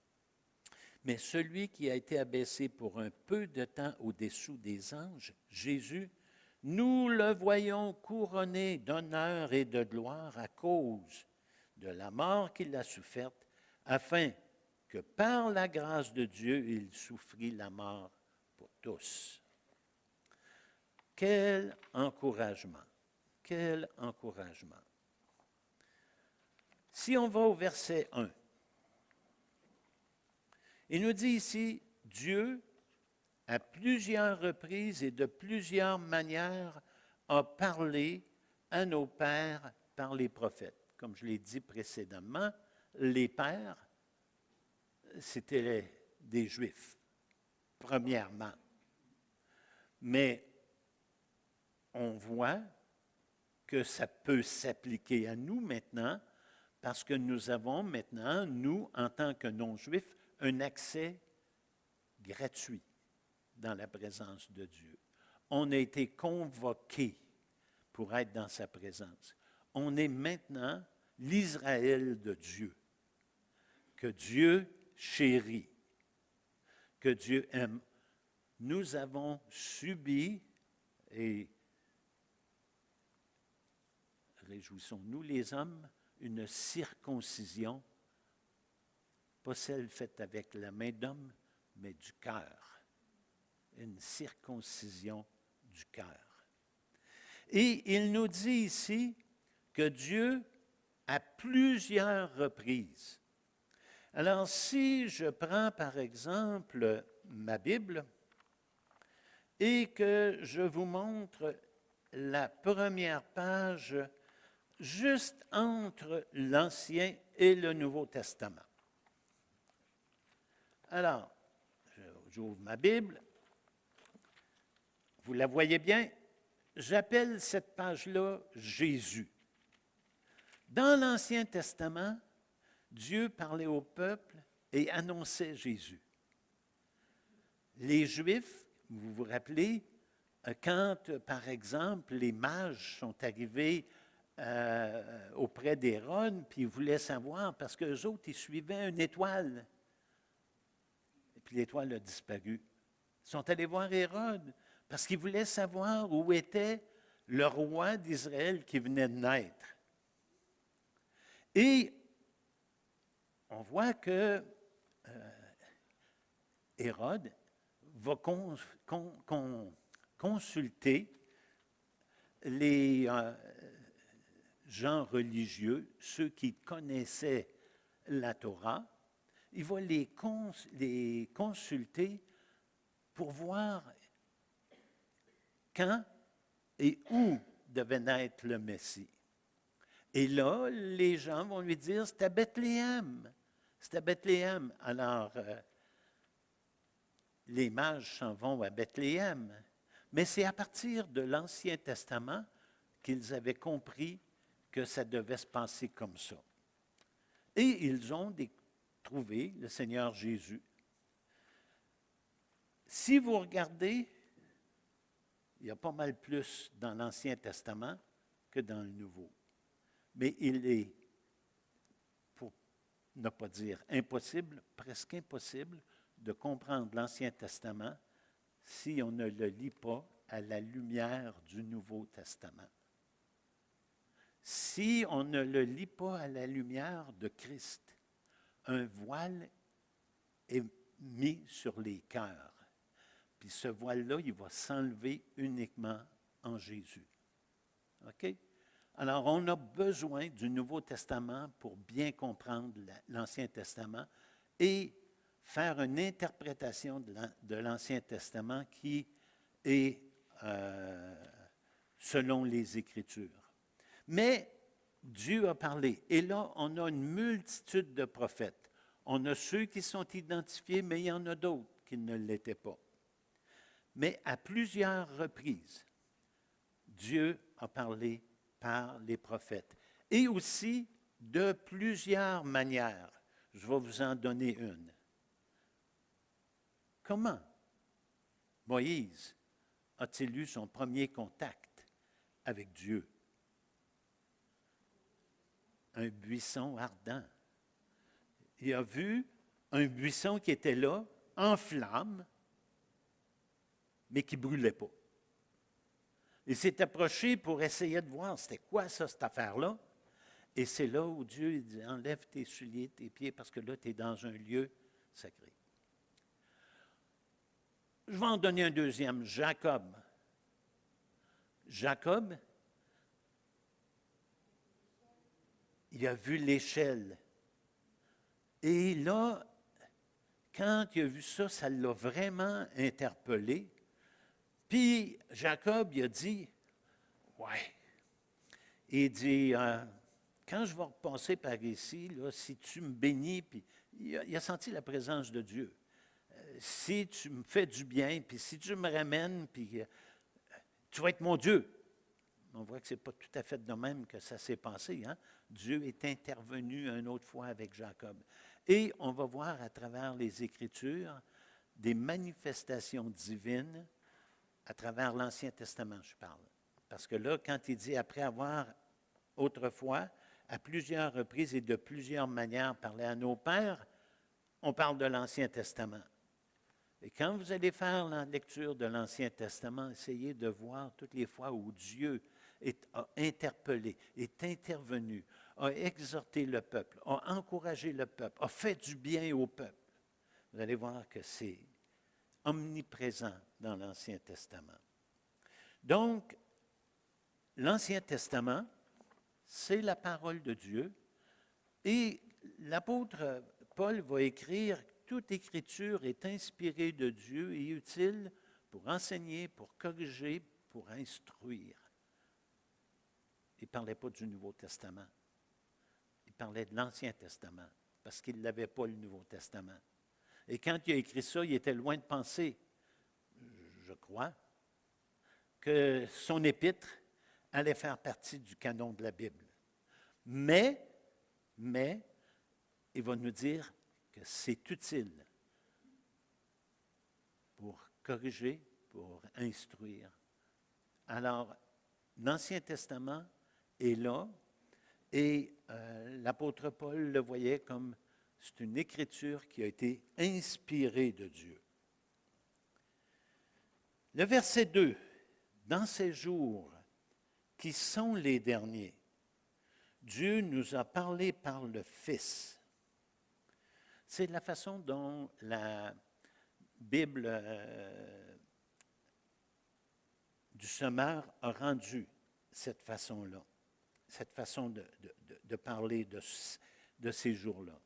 « Mais celui qui a été abaissé pour un peu de temps au-dessous des anges, Jésus, nous le voyons couronné d'honneur et de gloire à cause de la mort qu'il a soufferte, afin que par la grâce de Dieu, il souffrit la mort pour tous. » Quel encouragement! Quel encouragement! Si on va au verset 1, il nous dit ici, Dieu, à plusieurs reprises et de plusieurs manières, a parlé à nos pères par les prophètes. Comme je l'ai dit précédemment, les pères, c'était des Juifs, premièrement. Mais on voit que ça peut s'appliquer à nous maintenant, parce que nous avons maintenant, nous, en tant que non-Juifs, un accès gratuit dans la présence de Dieu. On a été convoqués pour être dans sa présence. On est maintenant l'Israël de Dieu, que Dieu chérit, que Dieu aime. Nous avons subi, et réjouissons-nous les hommes, une circoncision, pas celle faite avec la main d'homme, mais du cœur. Une circoncision du cœur. Et il nous dit ici que Dieu, à plusieurs reprises. Alors, si je prends par exemple ma Bible et que je vous montre la première page juste entre l'Ancien et le Nouveau Testament. Alors, j'ouvre ma Bible. Vous la voyez bien? J'appelle cette page-là Jésus. Dans l'Ancien Testament, Dieu parlait au peuple et annonçait Jésus. Les Juifs, vous vous rappelez, quand, par exemple, les mages sont arrivés auprès d'Hérode, puis ils voulaient savoir, parce qu'eux autres, ils suivaient une étoile. Et puis l'étoile a disparu. Ils sont allés voir Hérode, parce qu'ils voulaient savoir où était le roi d'Israël qui venait de naître. Et on voit que Hérode va consulter les gens religieux, ceux qui connaissaient la Torah. Il va les consulter pour voir quand et où devait naître le Messie. Et là, les gens vont lui dire, c'est à Bethléem. C'est à Bethléem. Alors, les mages s'en vont à Bethléem. Mais c'est à partir de l'Ancien Testament qu'ils avaient compris que ça devait se passer comme ça. Et ils ont trouvé le Seigneur Jésus. Si vous regardez, il y a pas mal plus dans l'Ancien Testament que dans le Nouveau. Mais il est, pour ne pas dire impossible, presque impossible, de comprendre l'Ancien Testament si on ne le lit pas à la lumière du Nouveau Testament. Si on ne le lit pas à la lumière de Christ, un voile est mis sur les cœurs. Puis ce voile-là, il va s'enlever uniquement en Jésus. OK? Alors, on a besoin du Nouveau Testament pour bien comprendre l'Ancien Testament et faire une interprétation de l'Ancien Testament qui est selon les Écritures. Mais Dieu a parlé. Et là, on a une multitude de prophètes. On a ceux qui sont identifiés, mais il y en a d'autres qui ne l'étaient pas. Mais à plusieurs reprises, Dieu a parlé par les prophètes. Et aussi de plusieurs manières. Je vais vous en donner une. Comment Moïse a-t-il eu son premier contact avec Dieu? Un buisson ardent. Il a vu un buisson qui était là, en flammes, mais qui ne brûlait pas. Il s'est approché pour essayer de voir c'était quoi ça, cette affaire-là. Et c'est là où Dieu dit, enlève tes souliers, tes pieds, parce que là, tu es dans un lieu sacré. Je vais en donner un deuxième, Jacob. Jacob, il a vu l'échelle. Et là, quand il a vu ça, ça l'a vraiment interpellé. Puis Jacob, il a dit, ouais. Il dit, quand je vais repasser par ici, là, si tu me bénis, puis il a senti la présence de Dieu. Si tu me fais du bien, puis si tu me ramènes, puis tu vas être mon Dieu. On voit que ce n'est pas tout à fait de même que ça s'est passé. Hein? Dieu est intervenu une autre fois avec Jacob. Et on va voir à travers les Écritures des manifestations divines à travers l'Ancien Testament, je parle. Parce que là, quand il dit, après avoir autrefois, à plusieurs reprises et de plusieurs manières parlé à nos pères, on parle de l'Ancien Testament. Et quand vous allez faire la lecture de l'Ancien Testament, essayez de voir toutes les fois où Dieu a interpellé, est intervenu, a exhorté le peuple, a encouragé le peuple, a fait du bien au peuple. Vous allez voir que c'est omniprésent dans l'Ancien Testament. Donc, l'Ancien Testament, c'est la parole de Dieu et l'apôtre Paul va écrire « Toute écriture est inspirée de Dieu et utile pour enseigner, pour corriger, pour instruire. » Il ne parlait pas du Nouveau Testament. Il parlait de l'Ancien Testament parce qu'il n'avait pas le Nouveau Testament. Et quand il a écrit ça, il était loin de penser, je crois, que son épître allait faire partie du canon de la Bible. Mais, il va nous dire que c'est utile pour corriger, pour instruire. Alors, l'Ancien Testament est là et l'apôtre Paul le voyait comme c'est une écriture qui a été inspirée de Dieu. Le verset 2, « Dans ces jours qui sont les derniers, Dieu nous a parlé par le Fils. » C'est la façon dont la Bible du Sommeur a rendu cette façon-là, cette façon de parler de ces jours-là.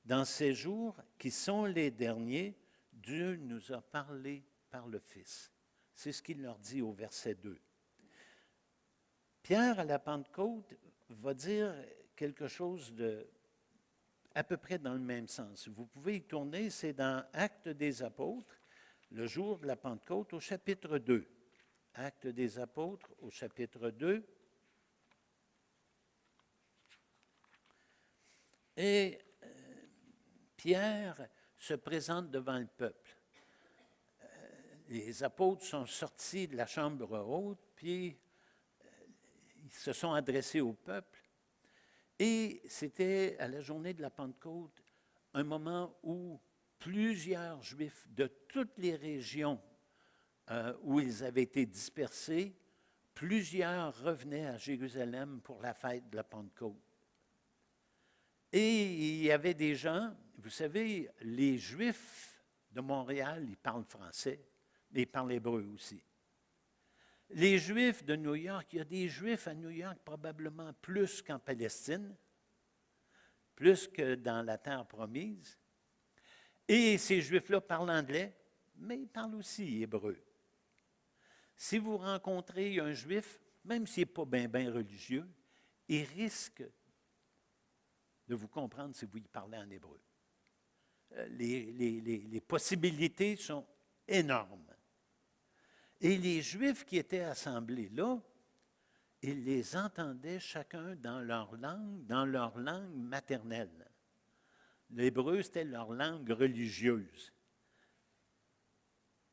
Dans ces jours qui sont les derniers, Dieu nous a parlé par le Fils. C'est ce qu'il leur dit au verset 2. Pierre, à la Pentecôte, va dire quelque chose de à peu près dans le même sens. Vous pouvez y tourner, c'est dans Actes des Apôtres, le jour de la Pentecôte, au chapitre 2. Actes des Apôtres, au chapitre 2. Et Pierre se présente devant le peuple. Les apôtres sont sortis de la chambre haute, puis ils se sont adressés au peuple. Et c'était à la journée de la Pentecôte, un moment où plusieurs Juifs de toutes les régions où ils avaient été dispersés, plusieurs revenaient à Jérusalem pour la fête de la Pentecôte. Et il y avait des gens, vous savez, les Juifs de Montréal, ils parlent français. mais il parle hébreu aussi. Les Juifs de New York, il y a des Juifs à New York probablement plus qu'en Palestine, plus que dans la terre promise. Et ces Juifs-là parlent anglais, mais ils parlent aussi hébreu. Si vous rencontrez un Juif, même s'il n'est pas bien religieux, il risque de vous comprendre si vous y parlez en hébreu. Les possibilités sont énormes. Et les Juifs qui étaient assemblés là, ils les entendaient chacun dans leur langue maternelle. L'hébreu, c'était leur langue religieuse.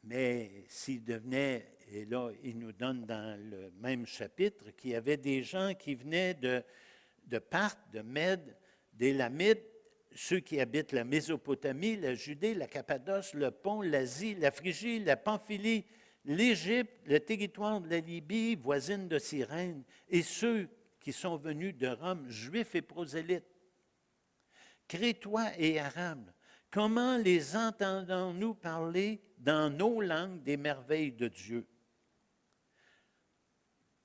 Mais s'ils devenaient, et là, il nous donne dans le même chapitre, qu'il y avait des gens qui venaient de Parthe, de Mède, d'Élamites, ceux qui habitent la Mésopotamie, la Judée, la Cappadoce, le Pont, l'Asie, la Phrygie, la Pamphylie, l'Égypte, le territoire de la Libye, voisine de Cyrène, et ceux qui sont venus de Rome, juifs et prosélytes, Crétois et Arabes. Comment les entendons-nous parler dans nos langues des merveilles de Dieu?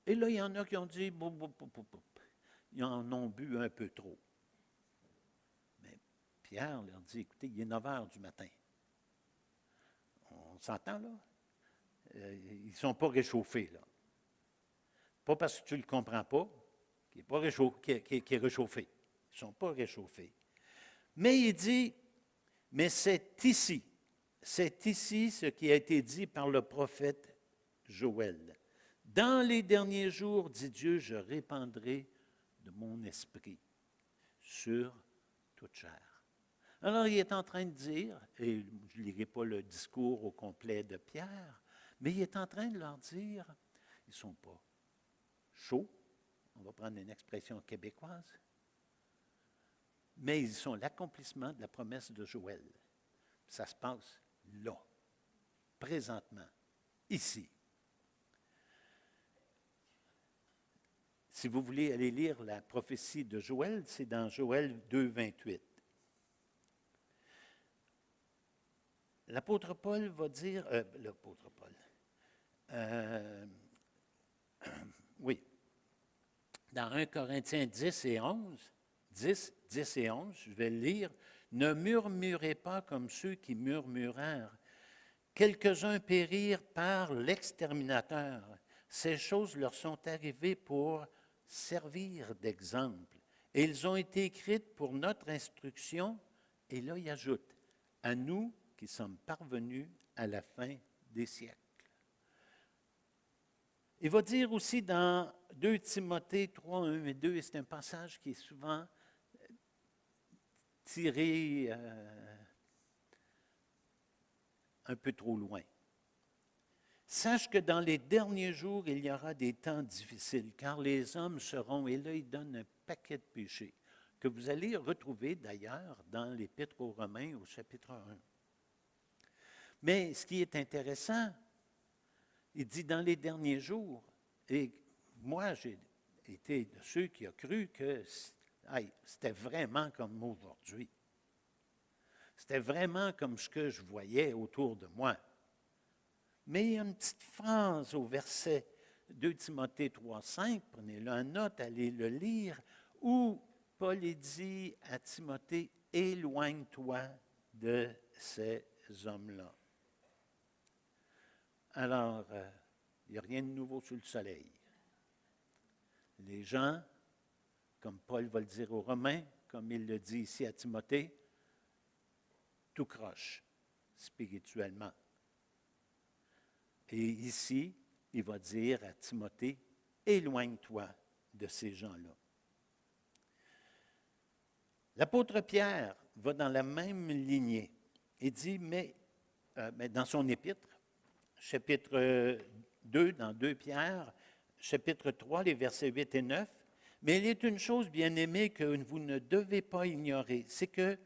Et là, il y en a qui ont dit, ils en ont bu un peu trop. Mais Pierre leur dit, écoutez, il est 9 heures du matin. On s'entend là? Ils ne sont pas réchauffés, là. Pas parce que tu ne le comprends pas qu'il est réchauffé. Ils ne sont pas réchauffés. Mais il dit, mais c'est ici ce qui a été dit par le prophète Joël. Dans les derniers jours, dit Dieu, je répandrai de mon esprit sur toute chair. Alors, il est en train de dire, et je ne lirai pas le discours au complet de Pierre, mais il est en train de leur dire, ils ne sont pas chauds, on va prendre une expression québécoise, mais ils sont l'accomplissement de la promesse de Joël. Ça se passe là, présentement, ici. Si vous voulez aller lire la prophétie de Joël, c'est dans Joël 2, 28. L'apôtre Paul va dire, l'apôtre Paul, oui, dans 1 Corinthiens 10 et 11, 10 et 11, je vais le lire, « Ne murmurez pas comme ceux qui murmurèrent. Quelques-uns périrent par l'exterminateur. Ces choses leur sont arrivées pour servir d'exemple. Et ils ont été écrites pour notre instruction. » Et là, il ajoute, « À nous qui sommes parvenus à la fin des siècles. » Il va dire aussi dans 2 Timothée 3, 1 et 2, et c'est un passage qui est souvent tiré un peu trop loin. « Sache que dans les derniers jours, il y aura des temps difficiles, car les hommes seront, et là il donne un paquet de péchés, que vous allez retrouver d'ailleurs dans l'Épître aux Romains au chapitre 1. Mais ce qui est intéressant, il dit dans les derniers jours, et moi j'ai été de ceux qui ont cru que c'était vraiment comme aujourd'hui. C'était vraiment comme ce que je voyais autour de moi. Mais il y a une petite phrase au verset 2 Timothée 3, 5, prenez-le en note, allez le lire, où Paul dit à Timothée, « Éloigne-toi de ces hommes-là. » Alors, il n'y a rien de nouveau sous le soleil. Les gens, comme Paul va le dire aux Romains, comme il le dit ici à Timothée, tout croche spirituellement. Et ici, il va dire à Timothée, éloigne-toi de ces gens-là. L'apôtre Pierre va dans la même lignée. Il dit, mais dans son épître, chapitre 2, dans 2 Pierre, chapitre 3, les versets 8 et 9, mais il est une chose, bien-aimée, que vous ne devez pas ignorer, c'est que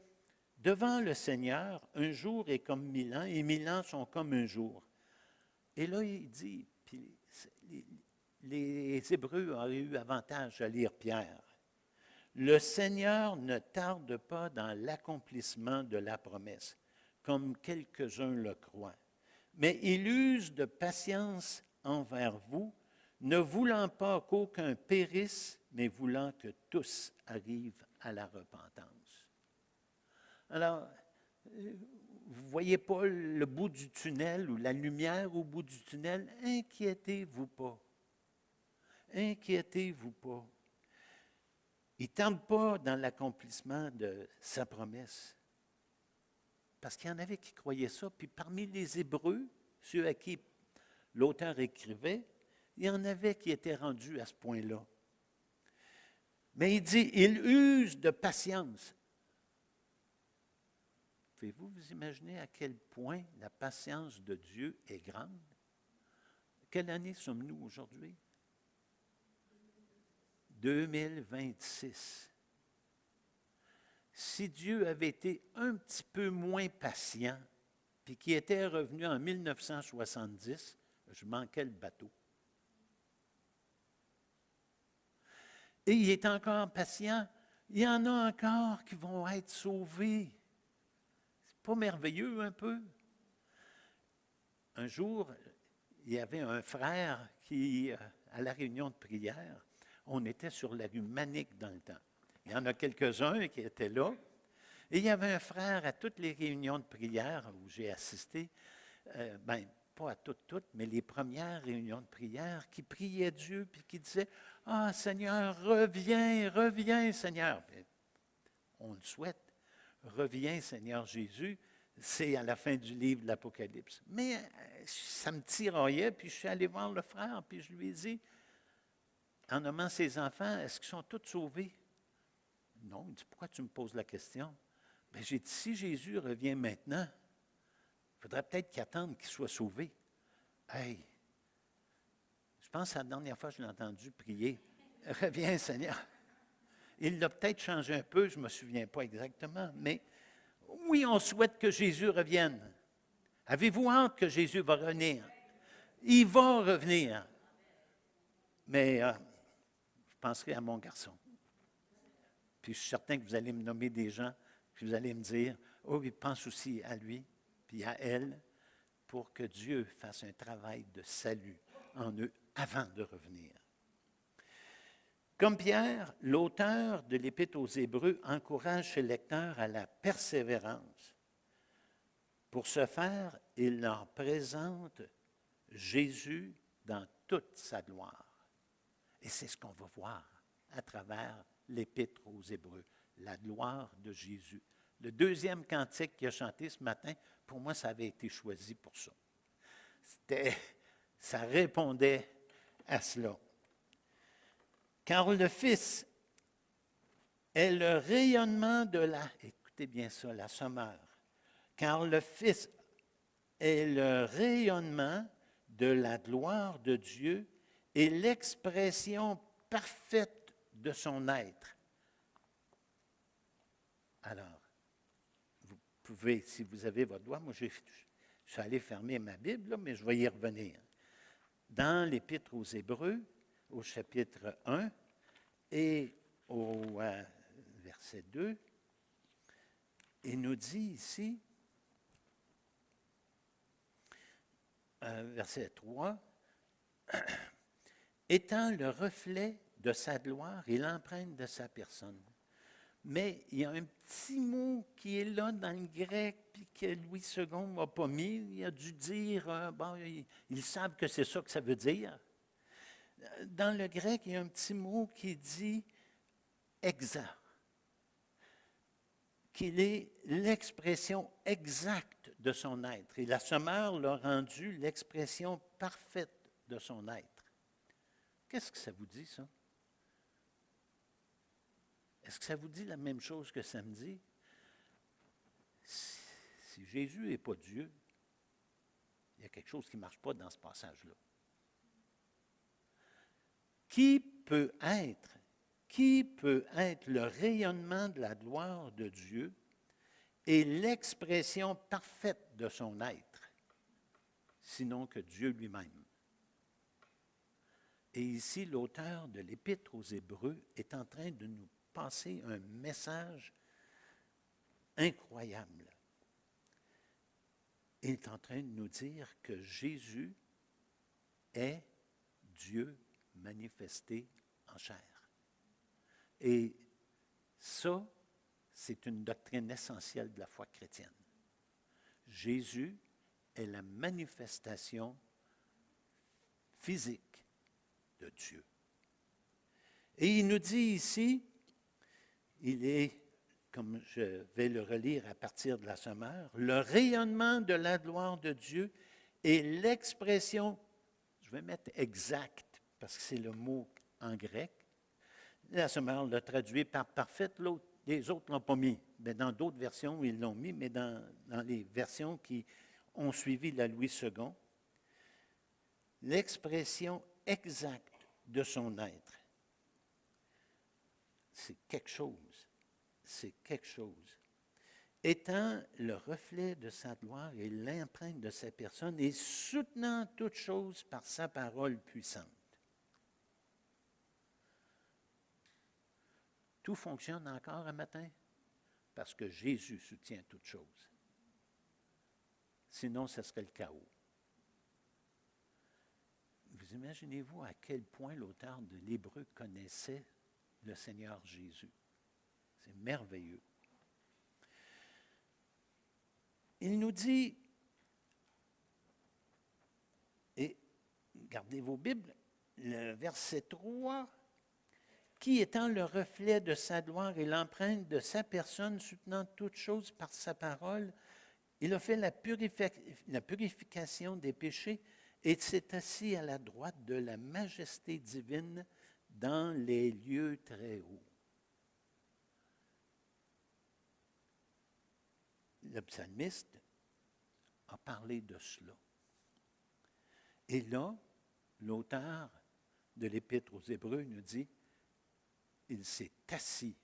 devant le Seigneur, un jour est comme 1000 ans, et 1000 ans sont comme un jour. Et là, il dit, puis les Hébreux ont eu avantage à lire Pierre. Le Seigneur ne tarde pas dans l'accomplissement de la promesse, comme quelques-uns le croient, mais il use de patience envers vous, ne voulant pas qu'aucun périsse, mais voulant que tous arrivent à la repentance. Alors, vous ne voyez pas le bout du tunnel ou la lumière au bout du tunnel, inquiétez-vous pas. Inquiétez-vous pas. Il ne tente pas dans l'accomplissement de sa promesse. Parce qu'il y en avait qui croyaient ça, puis parmi les Hébreux, ceux à qui l'auteur écrivait, il y en avait qui étaient rendus à ce point-là. Mais il dit, il use de patience. Pouvez-vous vous imaginer à quel point la patience de Dieu est grande? Quelle année sommes-nous aujourd'hui? 2026. Si Dieu avait été un petit peu moins patient, puis qu'il était revenu en 1970, je manquais le bateau. Et il est encore patient. Il y en a encore qui vont être sauvés. C'est pas merveilleux un peu? Un jour, il y avait un frère qui, à la réunion de prière, on était sur la rue Manic dans le temps. Il y en a quelques-uns qui étaient là. Et il y avait un frère à toutes les réunions de prière où j'ai assisté, pas à toutes, mais les premières réunions de prière, qui priait Dieu, puis qui disait, « Ah, Seigneur, reviens, Seigneur. » On le souhaite. « Reviens, Seigneur Jésus. » C'est à la fin du livre de l'Apocalypse. Mais ça me tiraillait, puis je suis allé voir le frère, puis je lui ai dit, en nommant ses enfants, est-ce qu'ils sont tous sauvés? Non, il dit, pourquoi tu me poses la question? Bien, j'ai dit, si Jésus revient maintenant, il faudrait peut-être qu'il attende qu'il soit sauvé. Hey, je pense que la dernière fois que je l'ai entendu prier, reviens Seigneur. Il l'a peut-être changé un peu, je ne me souviens pas exactement, mais oui, on souhaite que Jésus revienne. Avez-vous hâte que Jésus va revenir? Il va revenir. Mais je penserai à mon garçon. Puis je suis certain que vous allez me nommer des gens, puis vous allez me dire, oh, il pense aussi à lui, puis à elle, pour que Dieu fasse un travail de salut en eux avant de revenir. Comme Pierre, l'auteur de l'Épître aux Hébreux encourage ses lecteurs à la persévérance. Pour ce faire, il leur présente Jésus dans toute sa gloire. Et c'est ce qu'on va voir à travers l'Épître aux Hébreux, la gloire de Jésus. Le deuxième cantique qu'il a chanté ce matin, pour moi, ça avait été choisi pour ça. Ça répondait à cela. Car le Fils est le rayonnement de la... Écoutez bien ça, la sommeur. Car le Fils est le rayonnement de la gloire de Dieu et l'expression parfaite de son être. Alors, vous pouvez, si vous avez votre doigt, moi je suis allé fermer ma Bible, là, mais je vais y revenir. Dans l'Épître aux Hébreux, au chapitre 1 et au verset 2, il nous dit ici, verset 3, étant le reflet de sa gloire et l'empreinte de sa personne. Mais il y a un petit mot qui est là dans le grec, puis que Louis II n'a pas mis. Il a dû dire, ils savent que c'est ça que ça veut dire. Dans le grec, il y a un petit mot qui dit exact, qu'il est l'expression exacte de son être. Et la sommeur l'a rendu l'expression parfaite de son être. Qu'est-ce que ça vous dit, ça? Est-ce que ça vous dit la même chose que ça me dit? Si Jésus n'est pas Dieu, il y a quelque chose qui ne marche pas dans ce passage-là. Qui peut être le rayonnement de la gloire de Dieu et l'expression parfaite de son être, sinon que Dieu lui-même? Et ici, l'auteur de l'Épître aux Hébreux est en train de nous passer un message incroyable. il est en train de nous dire que Jésus est Dieu manifesté en chair. Et ça, c'est une doctrine essentielle de la foi chrétienne. Jésus est la manifestation physique de Dieu. Et il nous dit ici, il est, comme je vais le relire à partir de la Sommaire, le rayonnement de la gloire de Dieu est l'expression, je vais mettre exact, parce que c'est le mot en grec. La Sommaire l'a traduit par parfaite, les autres ne l'ont pas mis. Mais dans d'autres versions, ils l'ont mis, mais dans les versions qui ont suivi la Louis II, l'expression exacte de son être. C'est quelque chose. C'est quelque chose. Étant le reflet de sa gloire et l'empreinte de sa personne et soutenant toutes choses par sa parole puissante. Tout fonctionne encore un matin parce que Jésus soutient toutes choses. Sinon, ce serait le chaos. Vous imaginez-vous à quel point l'auteur de l'Hébreu connaissait le Seigneur Jésus? C'est merveilleux. Il nous dit, et gardez vos Bibles, le verset 3, qui étant le reflet de sa gloire et l'empreinte de sa personne, soutenant toutes choses par sa parole, il a fait la purification des péchés et s'est assis à la droite de la majesté divine dans les lieux très hauts. Le psalmiste a parlé de cela. Et là, l'auteur de l'Épître aux Hébreux nous dit, il s'est assis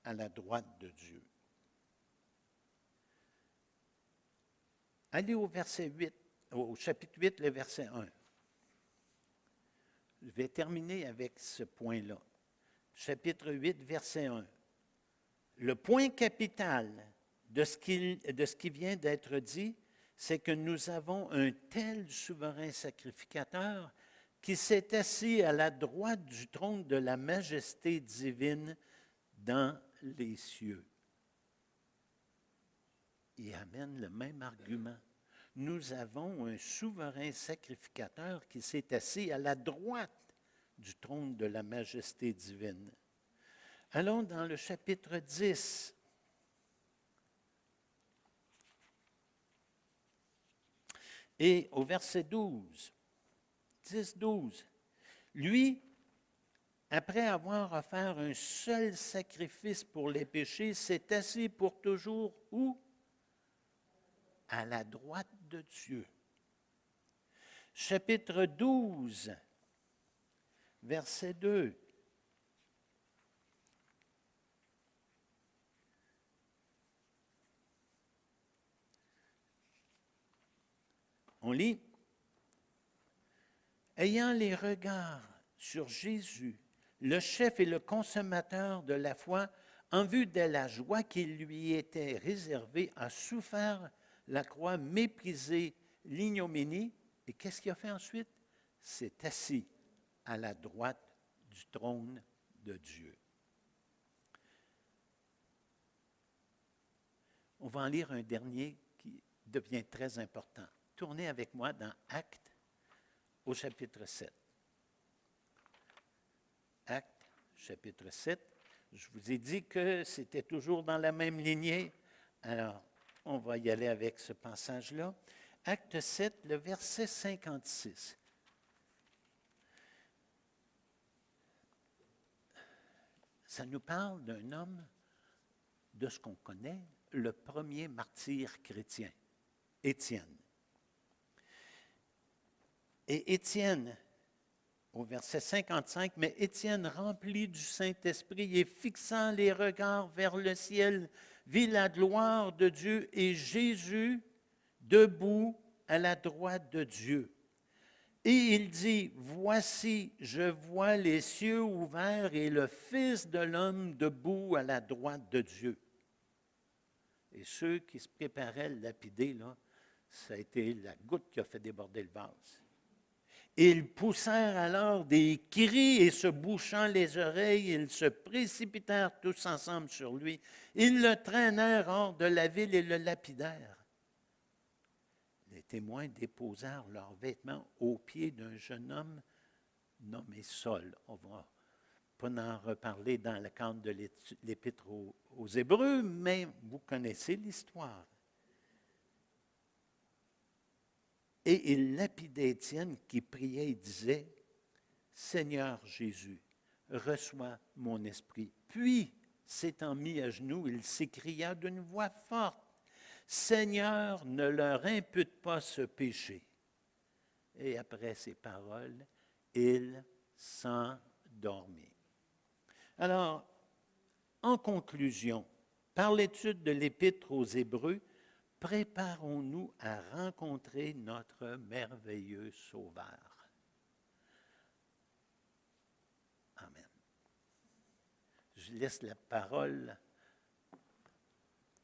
à la droite de Dieu. Allez au verset 8, au chapitre 8, le verset 1. Je vais terminer avec ce point-là. Chapitre 8, verset 1. Le point capital de ce qui vient d'être dit, c'est que nous avons un tel souverain sacrificateur qui s'est assis à la droite du trône de la majesté divine dans les cieux. Il amène le même argument. Nous avons un souverain sacrificateur qui s'est assis à la droite du trône de la majesté divine. Allons dans le chapitre 10. Et au verset 12, 10-12, lui, après avoir offert un seul sacrifice pour les péchés, s'est assis pour toujours où? À la droite de Dieu. Chapitre 12, verset 2. On lit, ayant les regards sur Jésus, le chef et le consommateur de la foi, en vue de la joie qui lui était réservée, a souffert la croix, méprisé l'ignominie. Et qu'est-ce qu'il a fait ensuite? S'est assis à la droite du trône de Dieu. On va en lire un dernier qui devient très important. Tournez avec moi dans Actes au chapitre 7. Actes, chapitre 7. Je vous ai dit que c'était toujours dans la même lignée. Alors, on va y aller avec ce passage-là. Acte 7, le verset 56. Ça nous parle d'un homme de ce qu'on connaît, le premier martyr chrétien, Étienne. Et Étienne, au verset 55, mais Étienne, rempli du Saint-Esprit et fixant les regards vers le ciel, vit la gloire de Dieu et Jésus debout à la droite de Dieu. Et il dit, voici, je vois les cieux ouverts et le Fils de l'homme debout à la droite de Dieu. Et ceux qui se préparaient à le lapider, là, Ça a été la goutte qui a fait déborder le vase. Ils poussèrent alors des cris et se bouchant les oreilles, ils se précipitèrent tous ensemble sur lui. Ils le traînèrent hors de la ville et le lapidèrent. Les témoins déposèrent leurs vêtements aux pieds d'un jeune homme nommé Saul. On va pas en reparler dans le cadre de l'Épître aux Hébreux, mais vous connaissez l'histoire. Et il lapidait Étienne qui priait et disait, « Seigneur Jésus, reçois mon esprit. » Puis, s'étant mis à genoux, il s'écria d'une voix forte, « Seigneur, ne leur impute pas ce péché. » Et après ces paroles, il s'endormit. Alors, en conclusion, par l'étude de l'Épître aux Hébreux, préparons-nous à rencontrer notre merveilleux Sauveur. Amen. Je laisse la parole,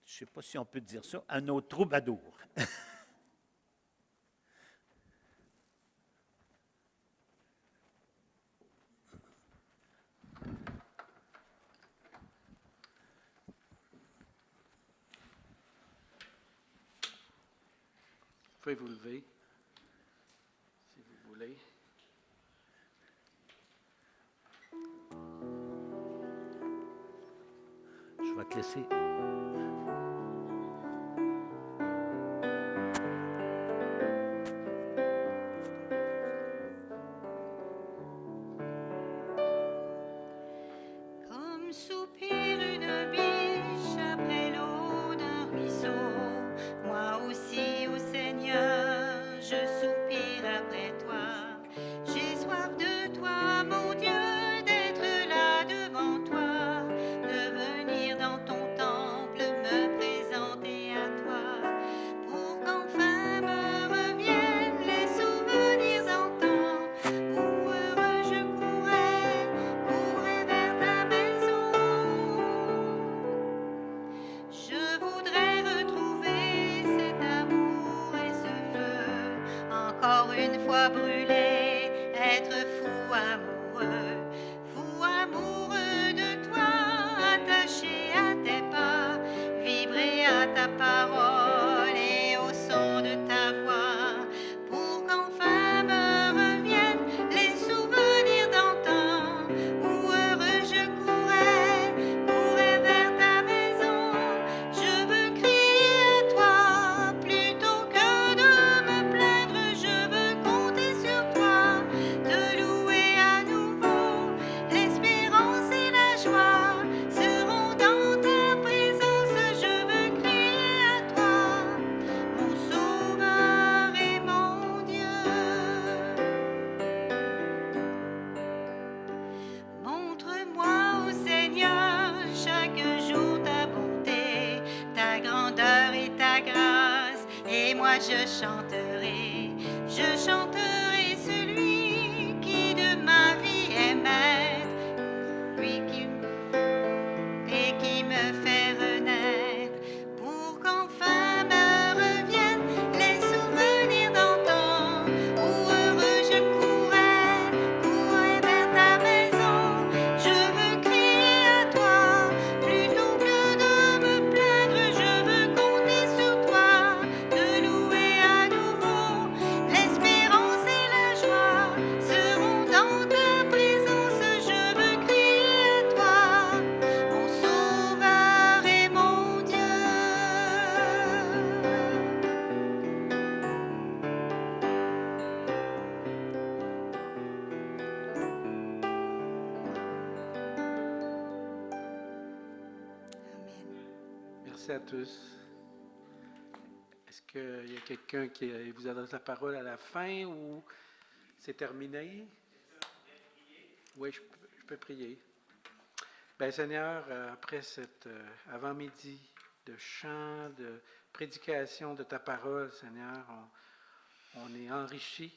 je ne sais pas si on peut dire ça, à nos troubadours. Vous pouvez vous lever, si vous voulez. Je vais te laisser. Comme soupire une biche après l'eau d'un ruisseau, moi aussi, ô Seigneur, je soupire après toi. J'ai soif de toi, mon Dieu, d'être là devant toi, de venir dans ton temple me présenter à toi, pour qu'enfin me reviennent les souvenirs d'antan, où heureux je courais vers ta maison. Je voudrais retrouver cet amour et ce feu, encore une fois brûlé, être fou amoureux de toi, attaché à tes pas, vibrer à ta parole et au son de ta voix, pour qu'enfin me reviennent les souvenirs d'antan, où heureux je courais vers ta maison. Je veux crier à toi plutôt que de me plaindre, je veux compter sur toi, te louer à nouveau. L'espérance et la joie seront dans ta présence, je veux crier à toi, mon Sauveur et mon Dieu. Montre-moi, ô Seigneur, chaque jour ta bonté, ta grandeur et ta grâce, et moi je chanterai celui qui de ma vie est maître, lui qui me fait renaître, pour qu'enfin me reviennent les souvenirs d'antan, où heureux je courais vers ta maison. Je veux crier à toi plutôt que de me plaindre, je veux compter sur toi, te louer à nouveau. L'espérance et la joie seront dans ta présence, je veux crier à toi, mon Sauveur et mon Dieu. Amen. Merci à tous. Est-ce qu'il y a quelqu'un qui vous adresse la parole à la fin ou c'est terminé? Oui, je peux prier. Bien, Seigneur, après cet avant-midi de chant, de prédication de ta parole, Seigneur, on est enrichi.